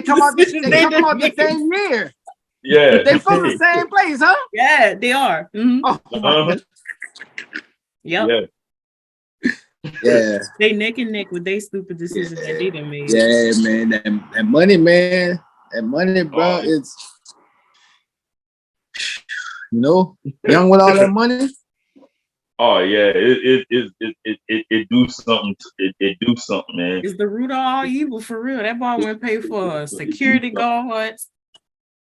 come out the same year. Yeah, they from the same place, huh? Yeah, they are. Mm-hmm. Oh, Yep. Yeah. They neck and neck with their stupid decisions that they done made. Yeah, man. That money, man. That money, bro. It's, you know, young with all that money. Oh yeah, it do something. It do something, man. It's the root of all evil for real. That boy went pay for security guards,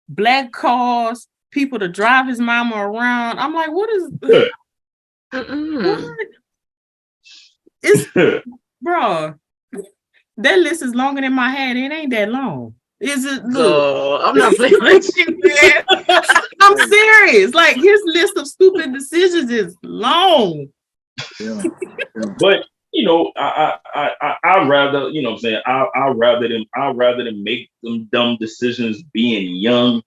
black cars, people to drive his mama around. I'm like, what is what? It's bro. That list is longer than my head. It ain't that long. Is it? Look, I'm not playing with you, man. I'm serious. Like his list of stupid decisions is long. Yeah. But you know, I rather, you know what I'm saying, I rather them make them dumb decisions being young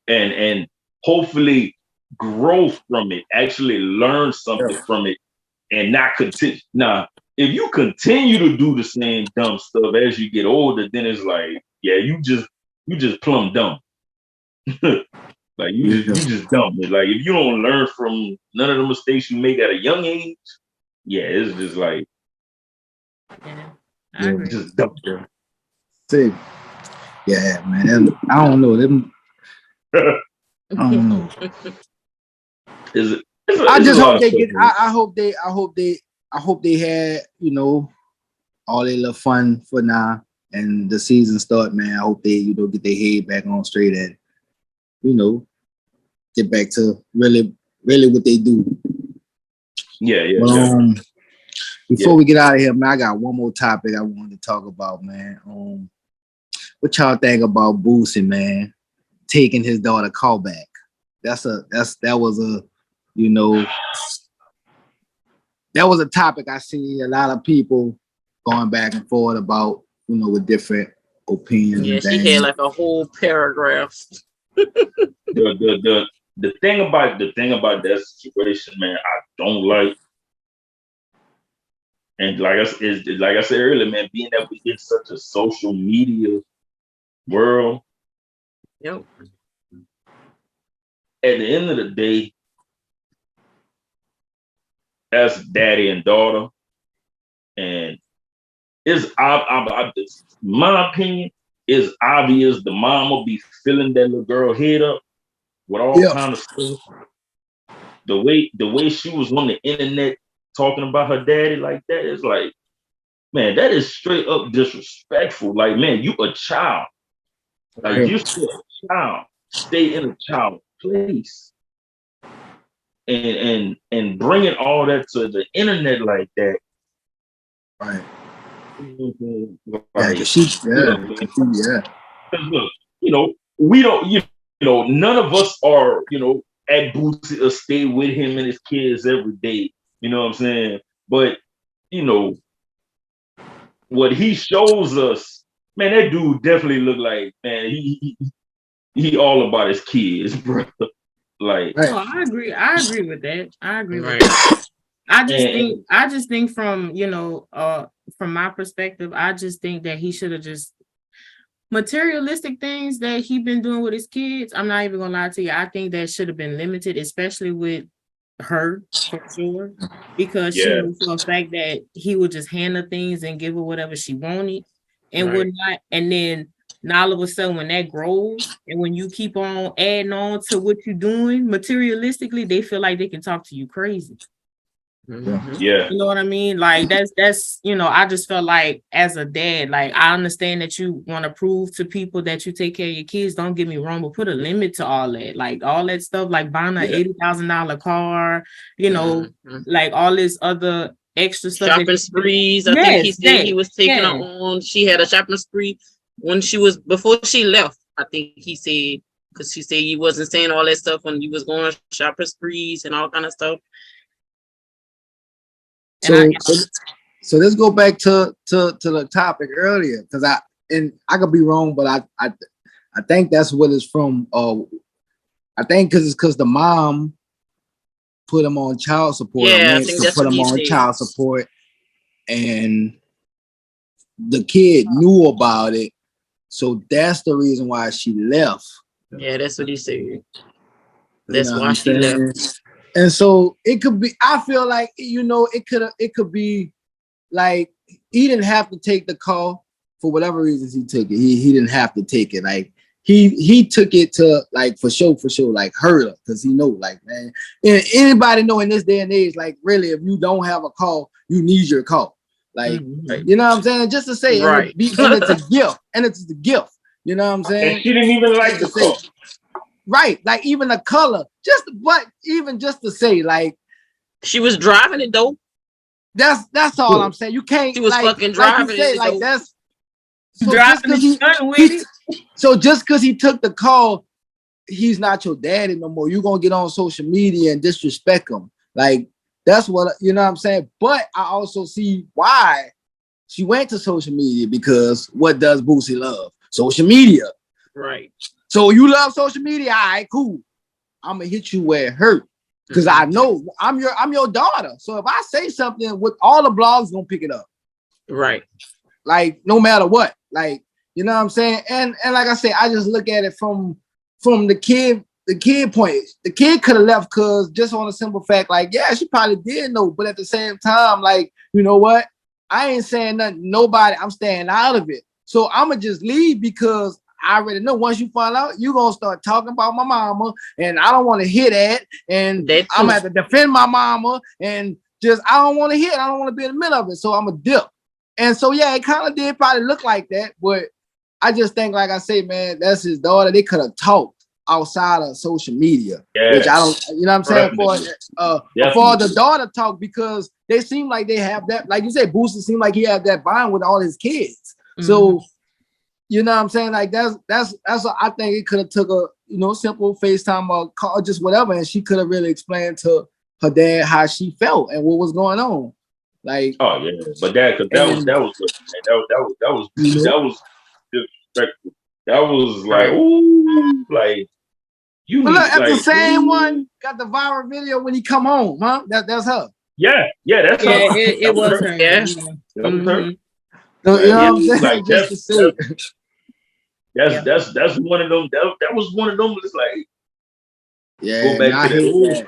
and hopefully grow from it, actually learn something from it and not continue. Now, if you continue to do the same dumb stuff as you get older, then it's like, yeah, you just plumb dumb. Like you just dumb. It's like if you don't learn from none of the mistakes you make at a young age, yeah, it's just like I agree. just dumb. See, yeah, man. I don't know them. I don't know. I just hope they get. I hope they had, you know, all their little fun for now and the season start, man. I hope they, you know, get their head back on straight and, you know, get back to really what they do. Yeah. Before we get out of here, man, I got one more topic I wanted to talk about, man. What y'all think about Boosie, man, taking his daughter callback? That was a, you know, that was a topic I see a lot of people going back and forth about, you know, with different opinions. Yeah, she had like a whole paragraph. The thing about that situation, man, I don't like. And like I said earlier, man, being that we in such a social media world, yep. At the end of the day, as daddy and daughter, and my opinion is obvious. The mom will be filling that little girl head up with all kind of stuff. The way she was on the internet talking about her daddy like that is like, man, that is straight up disrespectful. Like, man, you a child. Like, you still a child. Stay in a child place. And bringing all that to the internet like that. Right. Like, yeah. Look, you know, we don't, you know, none of us are, you know, at Boosie or stay with him and his kids every day. You know what I'm saying? But, you know, what he shows us, man, that dude definitely look like, man, he all about his kids, bro. Like, no, I agree with that. I agree with that. I just think from, you know, from my perspective, I just think that he should have just materialistic things that he been doing with his kids. I'm not even gonna lie to you. I think that should have been limited, especially with her, for sure, because she knew for a fact that he would just hand her things and give her whatever she wanted and would not. And then now all of a sudden, when that grows and when you keep on adding on to what you're doing materialistically, they feel like they can talk to you crazy. Yeah. You know what I mean? Like that's, you know, I just felt like as a dad, like I understand that you want to prove to people that you take care of your kids. Don't get me wrong, but put a limit to all that. Like all that stuff, like buying an $80,000 car, you know, like all this other extra stuff. Shopping sprees. I think he said he was taking her on. She had a shopping spree before she left. I think he said, because she said he wasn't saying all that stuff when he was going on shopping sprees and all kind of stuff. So let's go back to the topic earlier, because I could be wrong, but I think that's what it's from. I think because the mom put him on child support. Yeah, I think that's put him on child support, and the kid knew about it, so that's the reason why she left. Yeah, that's what he said. That's why she left. And so it could be, I feel like, you know, it could be like he didn't have to take the call for whatever reasons he took it. He didn't have to take it. Like he took it to like for sure, like hurt her because he know, like, man, and anybody know in this day and age, like, really, if you don't have a call, you need your call. Like, you know what I'm saying? Just to say, Right. and it's a gift, and it's a gift. You know what I'm saying? And she didn't even like the call. Right, like even the color, just to say, like, she was driving it though. That's all I'm saying. You can't. She was like, fucking driving like you say, it. like though. that's so Driving the gun with it. So just because he took the call, he's not your daddy no more. You're gonna get on social media and disrespect him. Like, that's what, you know what I'm saying? But I also see why she went to social media, because what does Boosie love? Social media. Right. So you love social media, all right, cool. I'm gonna hit you where it hurt. Because I know I'm your daughter. So if I say something, with all the blogs gonna pick it up. Right. Like, no matter what. Like, you know what I'm saying? And like I say, I just look at it from the kid point. The kid could have left because just on a simple fact, like, yeah, she probably did know, but at the same time, like, you know what? I ain't saying nothing, nobody, I'm staying out of it. So I'ma just leave, because I already know once you find out, you're gonna start talking about my mama, and I don't want to hear that. And I'm gonna have to defend my mama, and just I don't want to hear it. I don't want to be in the middle of it. So I'm a dip. And so yeah, it kind of did probably look like that, but I just think, like I say, man, that's his daughter. They could have talked outside of social media, which I don't, you know what I'm saying? For the daughter talk, because they seem like they have that, like you said, Boosie seemed like he had that bond with all his kids. So, you know what I'm saying? Like that's what I think. It could have took a, you know, simple FaceTime or call, just whatever, and she could have really explained to her dad how she felt and what was going on. Like, oh yeah, but that was disrespectful. That was like, ooh, like you. But look, that's like, the same one got the viral video when he come home, huh? That's her. Yeah, that's her. It was her. Yeah. That was her. So, you know what I'm saying? Like, just to say. That's one of them. That was one of them. It's like, yeah, go back to that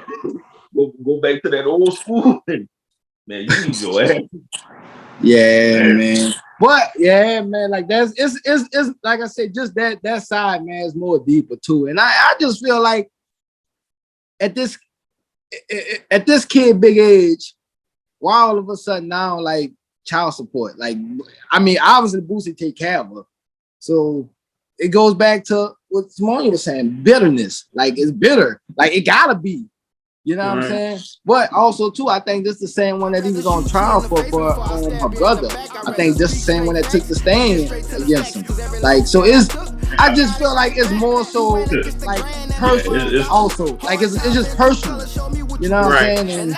old, go back to that old school. Man, you need your ass. Yeah, man. But yeah, man, like it's like I said, just that side, man, is more deeper too. And I just feel like at this kid big age, why all of a sudden now, like, child support? Like, I mean, obviously Boosie take care of her. So it goes back to what Seymonia was saying, bitterness. Like, it's bitter. Like, it gotta be. You know what I'm saying? But also too, I think this is the same one that he was on trial for her brother. I think this is the same one that took the stand against him. Like, so I just feel like it's more so like personal. Also, like it's just personal. You know what I'm saying? And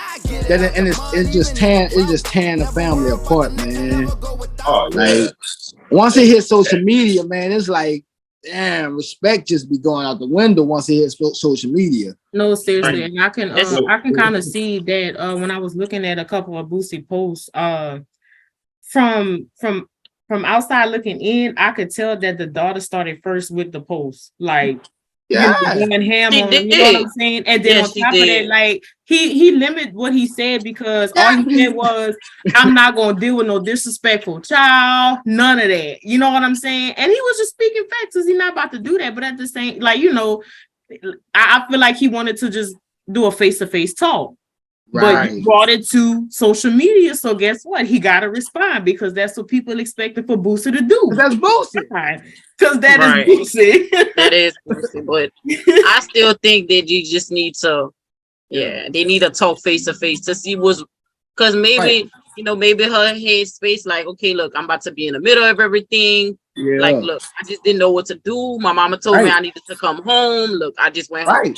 it's just tearing the family apart, man. Oh, like, once it hits social media, man, it's like, damn, respect just be going out the window once it hits social media. No, seriously, and I can kind of see that when I was looking at a couple of Boosie posts, from outside looking in, I could tell that the daughter started first with the post, like, going ham on, you know what I'm saying? And then on top of that, like, he limited what he said, because all he said was, I'm not gonna deal with no disrespectful child, none of that. You know what I'm saying? And he was just speaking facts, because he's not about to do that. But at the same, like, you know, I feel like he wanted to just do a face-to-face talk. But you brought it to social media, so guess what? He got to respond, because that's what people expected for Boosie to do. That's Boosie. Because that is Boosie. That is Boosie. But I still think that you just need to, they need to talk face-to-face to see what's, because maybe, you know, maybe her head space, like, okay, look, I'm about to be in the middle of everything. Yeah. Like, look, I just didn't know what to do. My mama told me I needed to come home. Look, I just went home.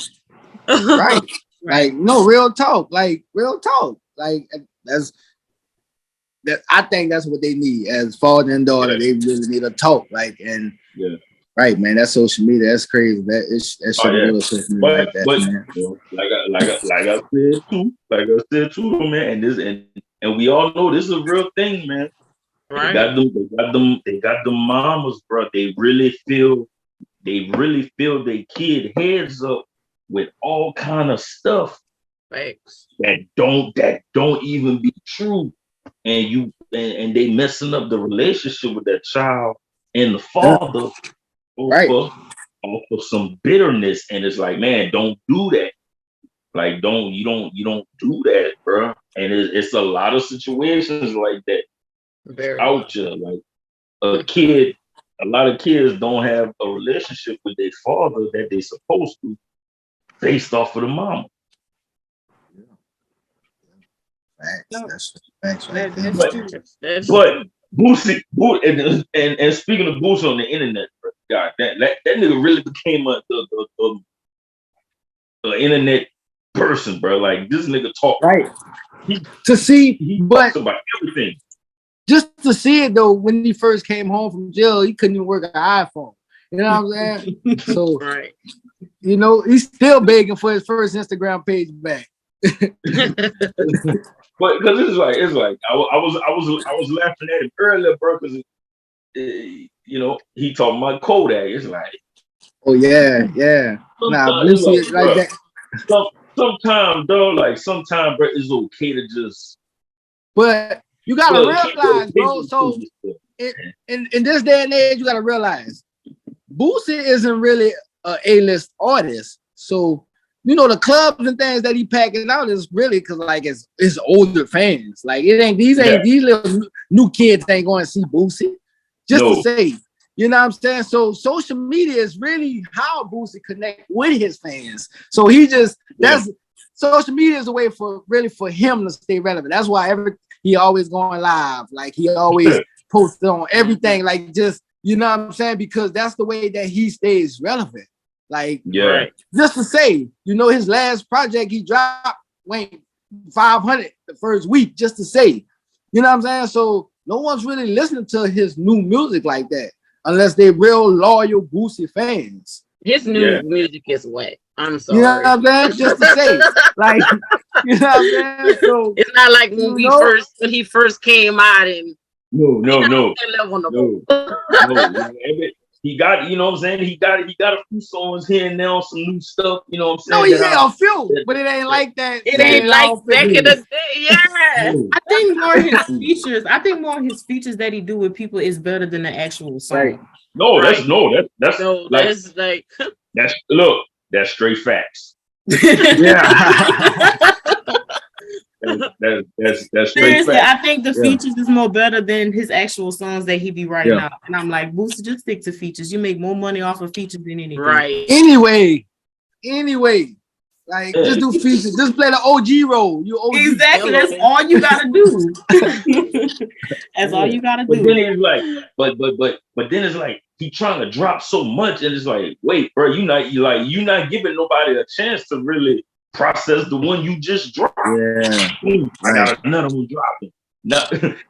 Right. Like, no, real talk. Like, that's that. I think that's what they need as father and daughter. They really need to talk. Like, and right, man. That's social media. That's crazy. That should really social media like that, man. You know, like I said too, man. And we all know this is a real thing, man. Right. They got them mamas, bro. They really feel their kid heads up with all kind of stuff that don't even be true, and they messing up the relationship with that child and the father over off of some bitterness, and it's like, man, don't do that. Like, you don't do that, bro. And it's a lot of situations like that out here. Like a lot of kids don't have a relationship with their father that they supposed to, based off of the mama. Facts. That's right. But Boosie, and speaking of Boosie on the internet, bro, God, that nigga really became a internet person, bro. Like, this nigga talk right. He But talks about everything. Just to see it though, when he first came home from jail, he couldn't even work an iPhone. You know what I'm saying? So, right. You know, he's still begging for his first Instagram page back. But because it's like I was laughing at it earlier, bro, because you know, he talking about Kodak. It's like, oh yeah. Nah, Boosie like that. Sometimes, bro, it's okay to just. But you gotta realize, bro. So in this day and age, you gotta realize, Boosie isn't really a A-list artist. So you know the clubs and things that he packing out is really because like it's older fans. Like these little new kids ain't going to see Boosie. Just to say, you know what I'm saying? So social media is really how Boosie connect with his fans. So social media is a way for him to stay relevant. That's why he always going live. Like he always posted on everything. Like just, you know what I'm saying? Because that's the way that he stays relevant. Like, just to say, you know, his last project he dropped went 500 the first week, just to say, you know what I'm saying? So no one's really listening to his new music like that, unless they're real loyal Boosie fans. His new music is wet. I'm sorry. You know what I'm saying? Just to say, like, you know what I'm saying? So it's not like when he first came out and no. He got, you know what I'm saying? He got a few songs here and there on some new stuff, you know what I'm saying? No, he had a few, but it ain't like that. It ain't like back in the day, yeah. I think more his features that he do with people is better than the actual song. Right. That's straight facts. Yeah. That's seriously, I think the features is more better than his actual songs that he be writing out. And I'm like, Boosie, just stick to features. You make more money off of features than anything. Right. Anyway, like just do features. Just play the OG role. You OG. Exactly. That's all you gotta do. That's all you gotta do. But then it's like, but then it's like he trying to drop so much, and it's like, wait, bro, you not giving nobody a chance to really process the one you just dropped. Yeah. I got another one dropping. Now,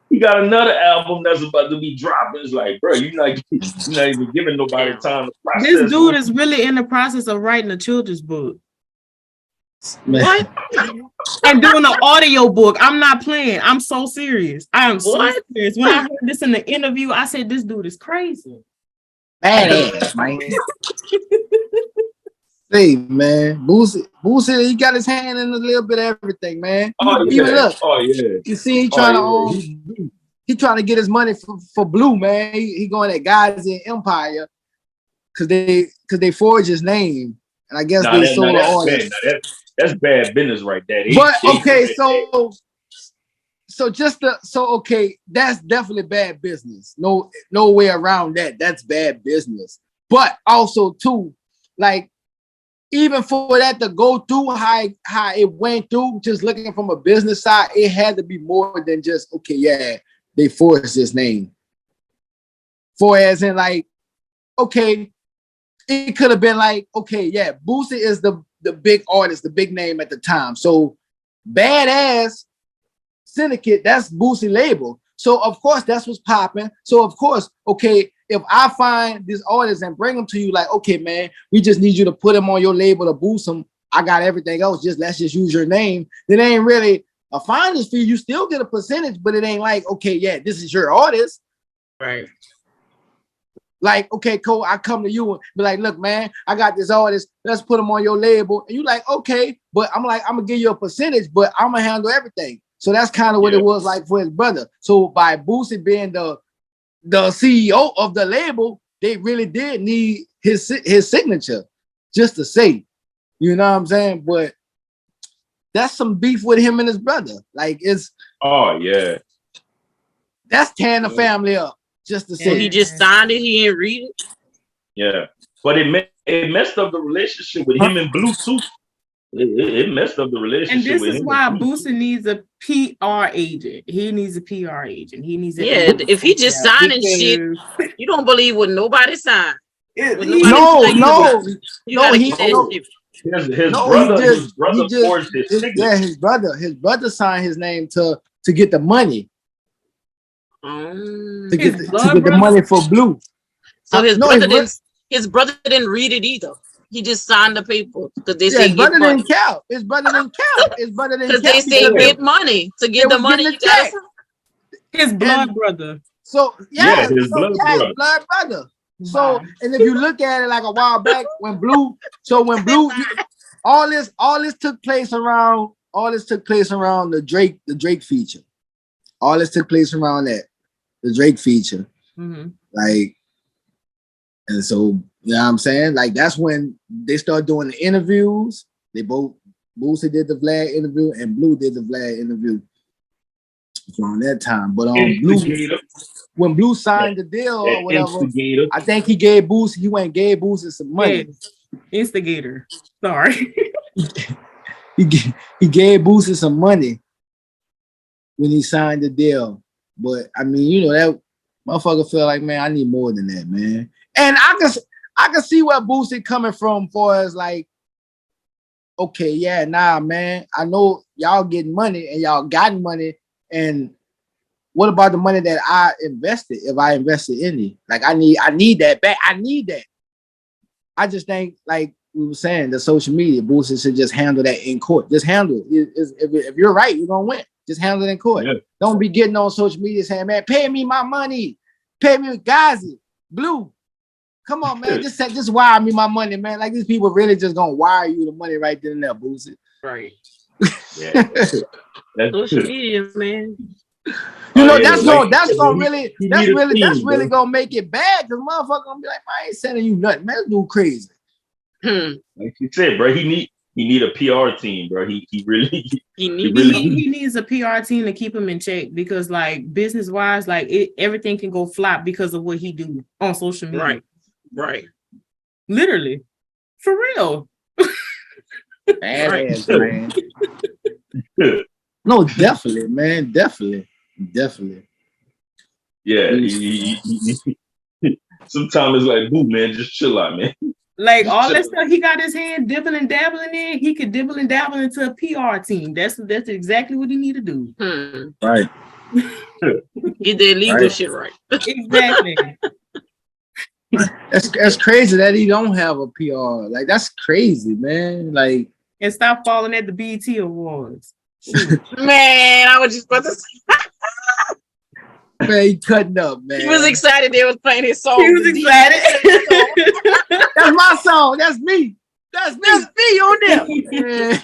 he got another album that's about to be dropping. It's like, bro, you're not even giving nobody time to process. This dude is really in the process of writing a children's book. What? And doing an audio book. I'm not playing. I'm so serious. I am so serious. When I heard this in the interview, I said, this dude is crazy. Badass, man. Hey man, Boosie, he got his hand in a little bit of everything, man. You see, he trying to get his money for Blue, man. He going at guys in Empire because they forged his name, and I guess they sold the artist. That's bad business right there. That's definitely bad business. No way around that. That's bad business. But also too, like, even for that to go through how it went through, just looking from a business side, it had to be more than just, they forced his name. For as in like, it could have been like, Boosie is the big artist, the big name at the time. So Badass Syndicate, that's Boosie label. So of course that's what's popping. So of course, if I find this artist and bring them to you, like, man, we just need you to put him on your label to boost him. I got everything else. Let's just use your name. Then it ain't really a finder's fee. You still get a percentage, but it ain't like, this is your artist. Right. Like, Cole, I come to you and be like, look, man, I got this artist. Let's put him on your label. And you like, but I'm like, I'm gonna give you a percentage, but I'm gonna handle everything. So that's kind of what it was like for his brother. So by Boosie being the CEO of the label, they really did need his signature just to say, you know what I'm saying? But that's some beef with him and his brother. Like it's that's tearing the family up just to say. So he just signed it, he didn't read it. Yeah. But it messed up the relationship with him and Blue too. It messed up the relationship. And this with is him why and Blue. Boosie needs a PR agent. He needs a PR agent. He needs if he just signing shit, you don't believe what nobody signed. His brother signed his name to get the money. To get the money for Blue. So his brother didn't read it either. He just signed the paper because they say his brother didn't count. His brother didn't count. Because they say get money to get the money. His blood brother. So his blood brother. So and if you look at it like a while back when Blue, all this took place around the Drake feature. All this took place around that, the Drake feature. Mm-hmm. Like, and so, you know what I'm saying? Like, that's when they started doing the interviews. They both, Boosie did the Vlad interview and Blue did the Vlad interview around that time. But when Blue signed the deal or whatever, I think he gave Boosie some money. Instigator. Sorry. he gave Boosie some money when he signed the deal. But I mean, you know, that motherfucker felt like, man, I need more than that, man. And I can see where Boosie coming from for as like, okay, yeah, nah, man. I know y'all getting money and y'all got money. And what about the money that I invested if I invested in it? Like I need that back. I need that. I just think, like we were saying, the social media, Boosie should just handle that in court. Just handle it. If you're right, you're gonna win. Just handle it in court. Yeah. Don't be getting on social media saying, man, pay me my money. Pay me Gazi, Blue. Come on, man. Just wire me my money, man. Like these people really just gonna wire you the money right then and there, Boosie. Right. Yeah. Social media, man. You know, that's really gonna make it bad because motherfucker gonna be like, I ain't sending you nothing, man. This dude crazy. Like you said, bro, he need a PR team, bro. He needs a PR team to keep him in check because, like, business wise, like everything can go flop because of what he do on social media. Right. Literally, for real. Man. No, definitely, man. Definitely. Yeah. Sometimes it's like, boo, man, just chill out, man. Like all that stuff he got his hand dipping and dabbling in, he could dibble and dabble into a PR team. That's exactly what he need to do. Right. Get their legal shit right. Exactly. That's crazy that he don't have a PR. Like that's crazy, man. Like, and stop falling at the BET Awards. Man, I was just about to say. Man, he cutting up, man. He was excited they was playing his song. He was excited. That's my song. That's me. That's me on there.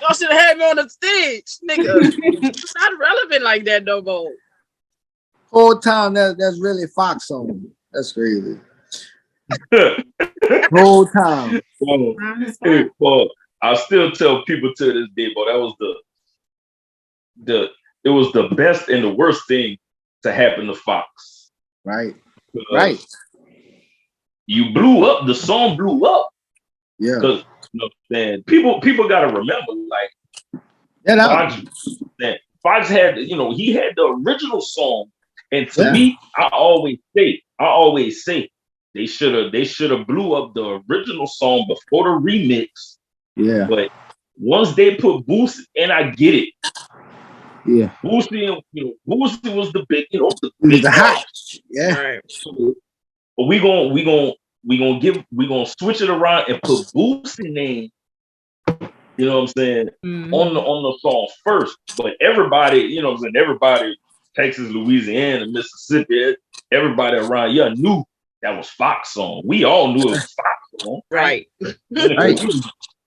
Y'all should have had me on the stage, nigga. It's not relevant like that no more. Whole time that's really Fox song. That's crazy. Whole time. Well, I still tell people to this day, but that was it was the best and the worst thing to happen to Fox. Right. Right. You blew up. The song blew up. Yeah. Because man, people gotta remember, like, Fox had, he had the original song, and to me, I always say they should have blew up the original song before the remix. Yeah. But once they put Boosie, and I get it. Yeah. Boosie was the big, the hot. Yeah. Right. But we gonna switch it around and put Boosie name, you know what I'm saying, on the song first. But everybody, everybody, Texas, Louisiana, Mississippi, everybody around here knew that was Fox song. We all knew it was Fox song. Right.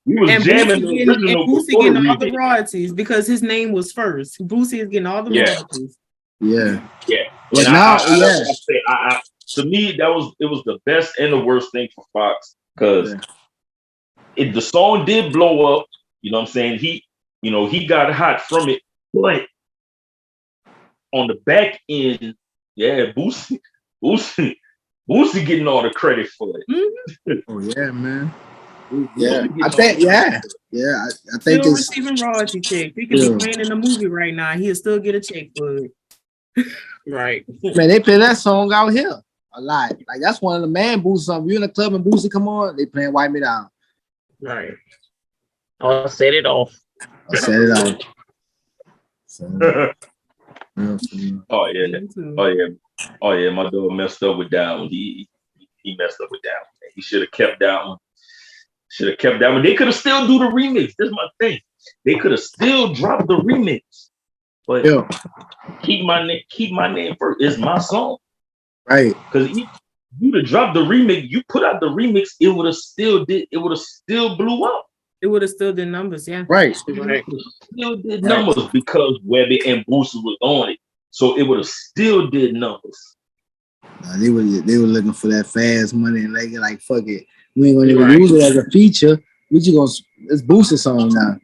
We was jamming the original. Boosie getting all the royalties because his name was first. Boosie is getting all the royalties. Yeah. Yeah. But now, to me, it was the best and the worst thing for Fox. Because if the song did blow up, you know what I'm saying? He got hot from it, but on the back end, Boosie getting all the credit for it. Mm-hmm. Oh yeah, man. Yeah, I think I think Still it's receiving royalty checks. He could be playing in a movie right now. He'll still get a check for it. Right. Man, they play that song out here a lot. Like that's one of the man Boosie songs. You in the club and Boosie come on, they playing Wipe Me Down. Right. I'll set it off. Set it off. Oh yeah. My dog messed up with that one. He messed up with that one. He should have kept that one. They could have still do the remix. That's my thing. They could have still dropped the remix. But keep my name first. It's my song. Right. Because you'd have dropped the remix, you put out the remix, it would have still blew up. It would have still did numbers, yeah. Right. Still did numbers because Webby and Boosie was on it. So it would have still did numbers. They were looking for that fast money and they like fuck it. We ain't gonna even use it as a feature. It's Boosie song now.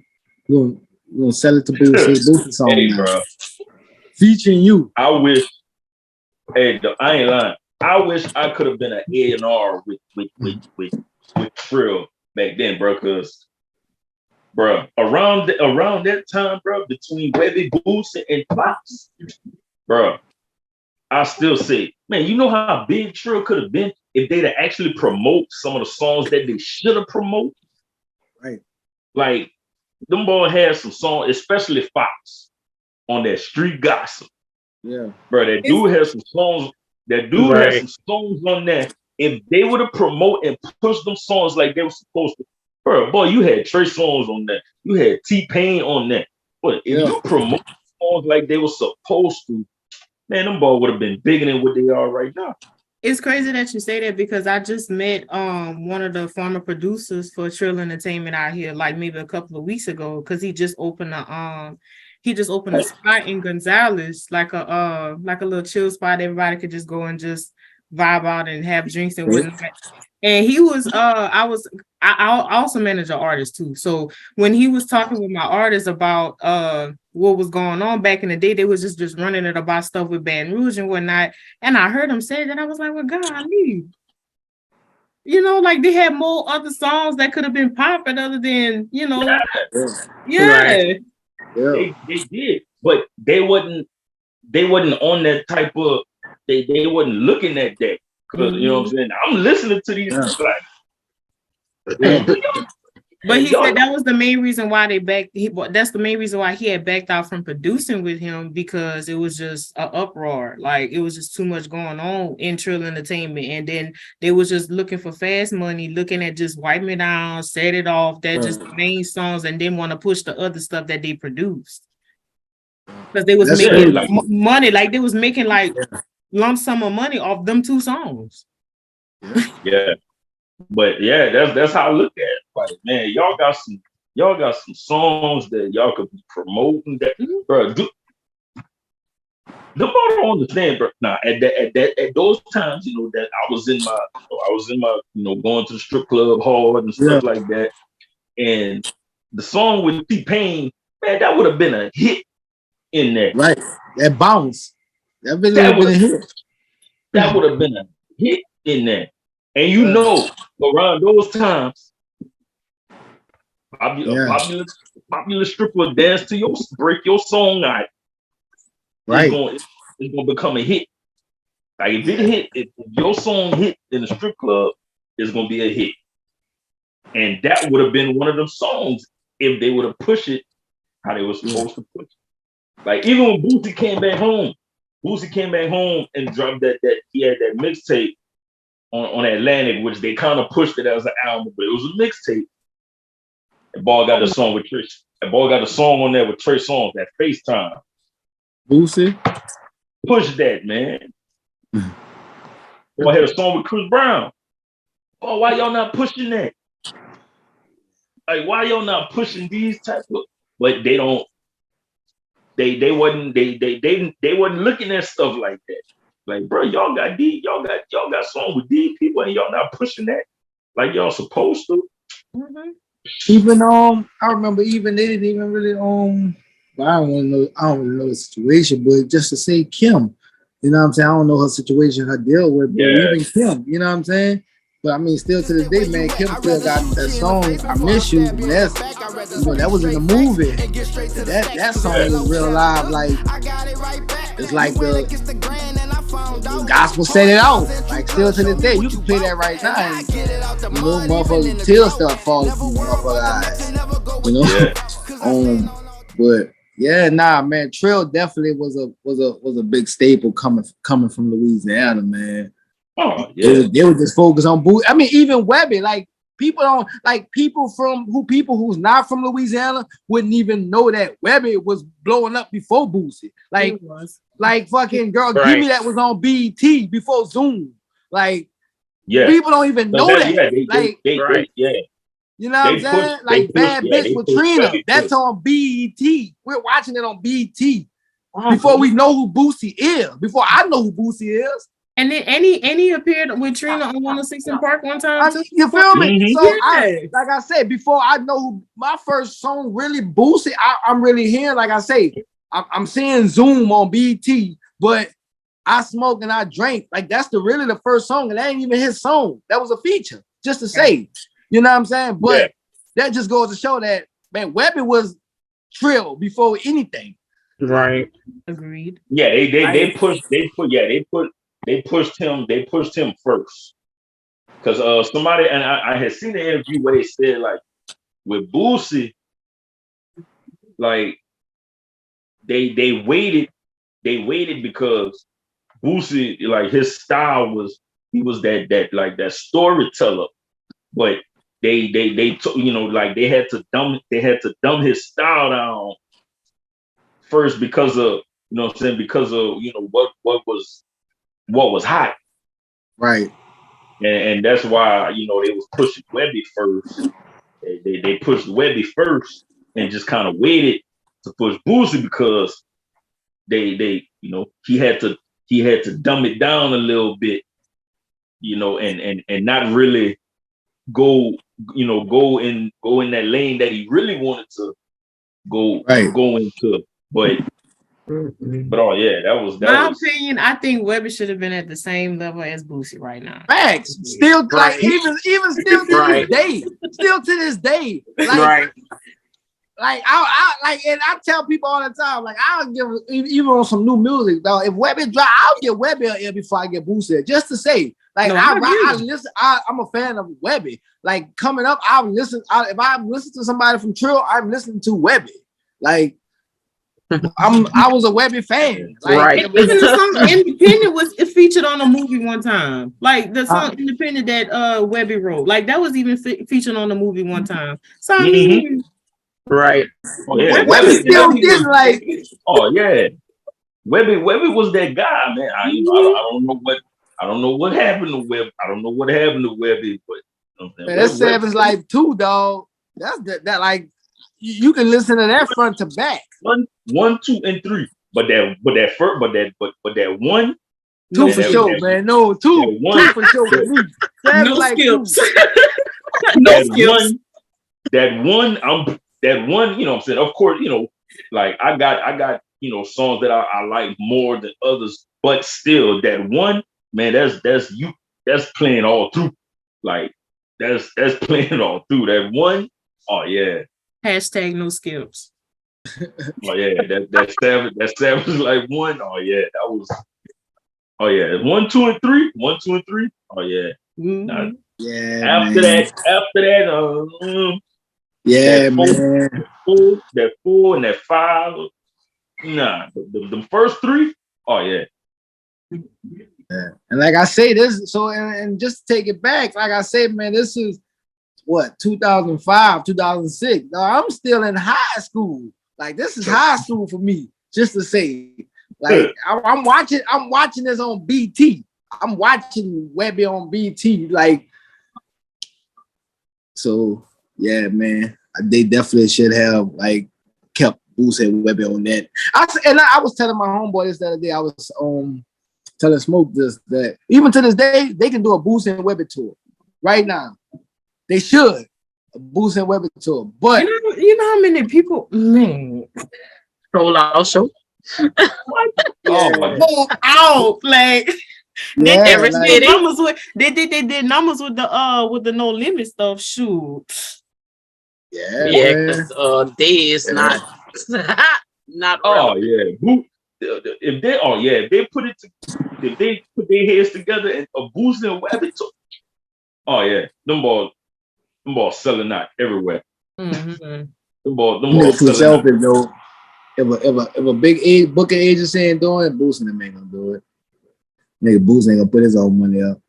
We're gonna sell it to Boosie song now. Bro. Featuring you. I wish. Hey, I ain't lying. I wish I could have been an A&R with Trill back then, bro. Cause, bro, around that time, bro, between Webby, Boosie, and Factz, bro, I still say, man, you know how big Trill could have been if they'd actually promote some of the songs that they should have promoted. Right. Like, them boys had some songs, especially Factz, on that Street Gossip. Yeah. Bro, that dude has some songs. That dude has some songs on that. If they would have promoted and pushed them songs like they were supposed to, bro, boy, you had Trey songs on that. You had T-Pain on that. But if you promote songs like they were supposed to, man, them boys would have been bigger than what they are right now. It's crazy that you say that because I just met one of the former producers for Trill Entertainment out here like maybe a couple of weeks ago because he just opened a spot in Gonzales, like a little chill spot. Everybody could just go and just vibe out and have drinks and whatnot. And he was I also manage an artist too. So when he was talking with my artists about what was going on back in the day, they was just running it about stuff with Baton Rouge and whatnot. And I heard him say that, I was like, well, golly. You know, like they had more other songs that could have been popping other than, you know. Right. They did, but they wasn't on that type of they wasn't looking at that because you know what I'm saying. I'm listening to these like, but he said that was the main reason why that's the main reason why he had backed out from producing with him because it was just an uproar. Like it was just too much going on in Trill Entertainment, and then they was just looking for fast money, looking at just Wipe Me Down, Set It Off. That just the main songs, and didn't want to push the other stuff that they produced because they was making money. Like they was making like lump sum of money off them two songs. Yeah. But yeah, that's how I look at it. Like, man, y'all got some songs that y'all could be promoting. That, bro, the bottom don't understand, bro. Now, at those times, you know, that I was in my, you know, going to the strip club hard and stuff like that. And the song with T-Pain, man, that would have been a hit in there. Right, that bounce, that would have been a hit. That would have been a hit in there. And you know, around those times, popular stripper dance to your break your song out. Right, it's gonna become a hit. Like if it hit, if your song hit in the strip club, it's gonna be a hit. And that would have been one of them songs if they would have pushed it how they were supposed to push it. Like even when Boosie came back home and dropped that he had that mixtape on Atlantic, which they kind of pushed it as an album, but it was a mixtape. And Ball got the song with Trish. And Ball got a song on there with Trey Songz, that FaceTime. Boosie push that, man. Boy had a song with Chris Brown. Oh, why y'all not pushing that? Like, why y'all not pushing these type of? But they don't. They wasn't looking at stuff like that. Like, bro, y'all got songs with these people and y'all not pushing that. like y'all supposed to. Mhm. Even I remember even they didn't even really but I don't really know the situation, but just to say Kim, you know what I'm saying? I don't know her situation, her deal with, but even Kim, you know what I'm saying? But I mean, still to this day, man, Kim still got that song "I Miss You." And that's, that was in the movie. That song is real live. Like it's like the gospel set it out. Like still to this day, you can play that right now. And, motherfuckers tears start falling from motherfuckers' eyes. But yeah, nah, man, Trill definitely was a big staple coming from Louisiana, man. Oh yeah, they were just focused on Boosie. I mean, even Webby, like people who's not from Louisiana wouldn't even know that Webby was blowing up before Boosie. Like fucking girl, Give Me That was on BET before Zoom. Like people don't even know that. You know what I'm saying? Like Bad Bitch with Trina. That's on BET. We're watching it on BET before we know who Boosie is. Before I know who Boosie is. And then any appeared with Trina on 106 in Park one time too. You feel me? Mm-hmm. So like I said, before I know who my first song really Boosie, I'm really hearing, like I say, I'm seeing Zoom on BET, but I Smoke and I Drink. Like that's really the first song, and that ain't even his song. That was a feature, just to say. You know what I'm saying? But that just goes to show that, man, Webby was Trill before anything. Right. Agreed. Yeah, they pushed him first. Because somebody, and I had seen the interview where they said, like, with Boosie, like they waited because Boosie, like his style was, he was that storyteller, but they took, like they had to dumb his style down first because of, what I'm saying, because of what was hot. Right. And that's why, they was pushing Webby first. They pushed Webby first and just kind of waited to push Boosie because they he had to dumb it down a little bit, and not really go in that lane that he really wanted to go into. But oh yeah, that was my opinion. I think Webby should have been at the same level as Boosie right now. Facts. Still, like even still to this day. Still to this day. Like, like I and I tell people all the time, like I'll give even on some new music, though. If Webby drop, I'll get Webby an ear before I get Boosie, just to say. Like I listen, I'm a fan of Webby. Like coming up, I'll listen. If I listen to somebody from Trill, I'm listening to Webby. Like I was a Webby fan. Like, even the song Independent was featured on a movie one time. Like the song Independent that Webby wrote. Like that was even featured on a movie one time. So I mean, right. Oh yeah, Webby still did like. Oh yeah, Webby was that guy, man. I don't know what happened to Webby. I don't know what happened to Webby, but man, that's Savage Life 2, dog. That's that like you can listen to that front to back. 1, 2, and 3. But that one. 2 for sure, man. No, 2 for sure for me. No skills. No skills. That one, you know what I'm saying? Of course, like I got songs that I like more than others, but still that one, man, that's playing all through. Like that's playing all through. That one, oh yeah. Hashtag no skills. Oh yeah, that Savage Life 1. Oh yeah, that was. Oh yeah, 1, 2, and 3. 1, 2, and 3. Oh yeah. Mm-hmm. Now, yeah. After that, yeah, that 4 and that 5. Nah, the first 3. Oh yeah. Yeah. And like I say, this so and just to take it back, like I said, man, this is what 2005, 2006. I'm still in high school. Like this is high school for me. Just to say, like I'm watching this on BT. I'm watching Webby on BT. Like, so yeah, man. They definitely should have like kept Boosie and Webby on that. I was telling my homeboy this the other day. I was telling Smoke this that even to this day they can do a Boosie and Webby tour right now. They should. A Boosie and Webbie tour. But you know how many people, man. Roll out show. Oh my God. Out like yeah, every like, city. numbers with they did numbers with the No Limit stuff. Shoot. yeah, Yeah, man. because they is not not Oh relevant. yeah. If they put their heads together and a Boosie and Webbie tour. Oh yeah, them balls selling out everywhere. Mm-hmm. Them balls Too selling out. selfish though. If a big booking agency ain't doing it, Boosie them ain't gonna do it. Nigga, Boosie ain't gonna put his own money up.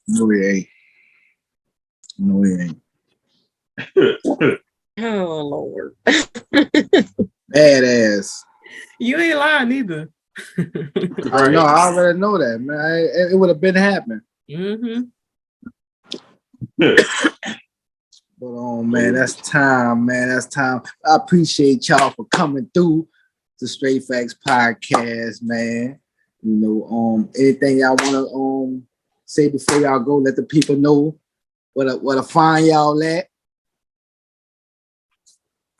No, he ain't. No, he ain't. Oh Lord. Badass. You ain't lying either. I know. I already know that, man. It would have been happening. Mm-hmm. But man, that's time, man. That's time. I appreciate y'all for coming through the Str8 Factz Podcast, man. You know, anything y'all wanna say before y'all go, let the people know where to find y'all at.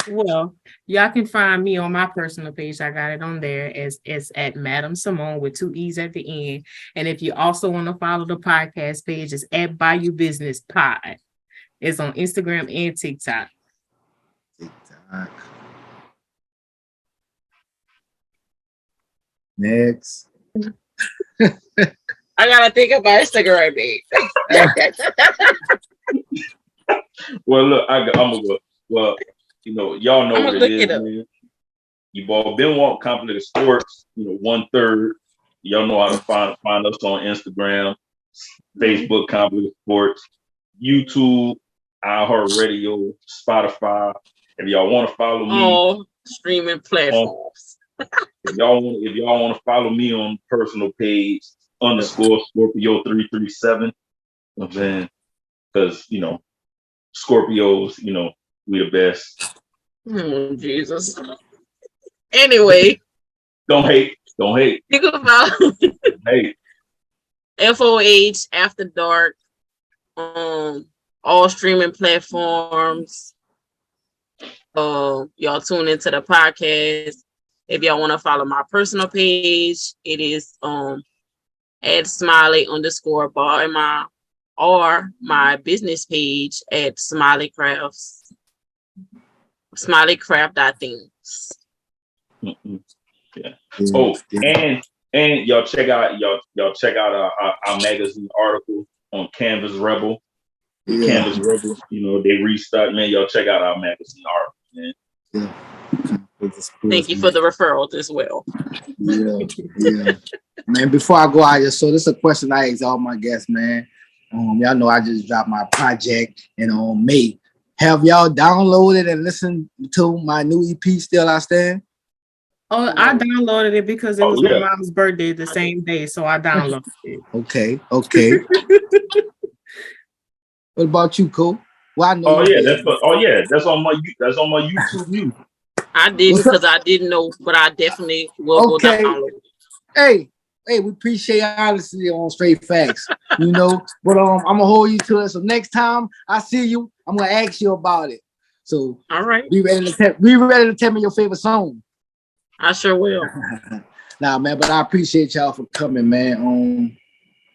Well, y'all can find me on my personal page. I got it on there. It's at Madam Simone with 2 E's at the end. And if you also want to follow the podcast page, it's at Bayou Business Pod. It's on Instagram and TikTok. Next. I gotta think of my Instagram name. Well, look, I'm gonna go. Well, you know, y'all know what it is, man. You ball Benoit, Conflict of Sportz, 1/3. Y'all know how to find us on Instagram, Facebook, Conflict of Sportz, YouTube, iHeartRadio, Spotify. If y'all want to follow me, all streaming platforms. if y'all want to follow me on personal page _Scorpio337, I'm saying, because Scorpios, we the best. Oh, Jesus. Anyway, Don't hate. think about Hey, FOH After Dark on all streaming platforms. Y'all tune into the podcast. If y'all want to follow my personal page, it is at Smiley_bar or my business page at SmileyCrafts. SmileyCraft.things. Yeah. Oh, and y'all check out our magazine article on Canvas Rebel. Yeah. Canvas Rebel, they restart, man. Y'all check out our magazine article, man. Yeah. Thank you for the referrals as well. Yeah. Man, before I go out, so this is a question I ask all my guests, man. Y'all know I just dropped my project in May. Have y'all downloaded and listened to my new EP, Still I Stand? Oh, I downloaded it because it was yeah. my mom's birthday the same day, so I downloaded it. Okay. What about you, Cole? Well, I know that's on my YouTube Music. I did because I didn't know, but I definitely will go download it. Hey, we appreciate honesty on Str8 Factz, But I'm gonna hold you to it. So next time I see you, I'm gonna ask you about it. So all right, be ready to tell me your favorite song. I sure will. Nah, man, but I appreciate y'all for coming, man.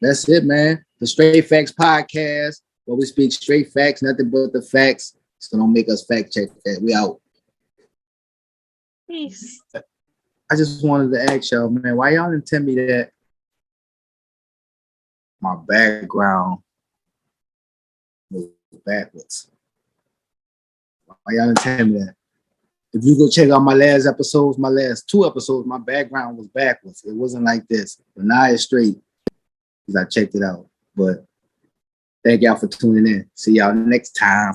That's it, man. The Str8 Factz Podcast, where we speak straight facts, nothing but the facts. So don't make us fact check that. We out. Peace. I just wanted to ask y'all, man, why y'all didn't tell me that my background was backwards? Why y'all didn't tell me that? If you go check out my last 2 episodes, my background was backwards. It wasn't like this. But now it's straight because I checked it out. But thank y'all for tuning in. See y'all next time.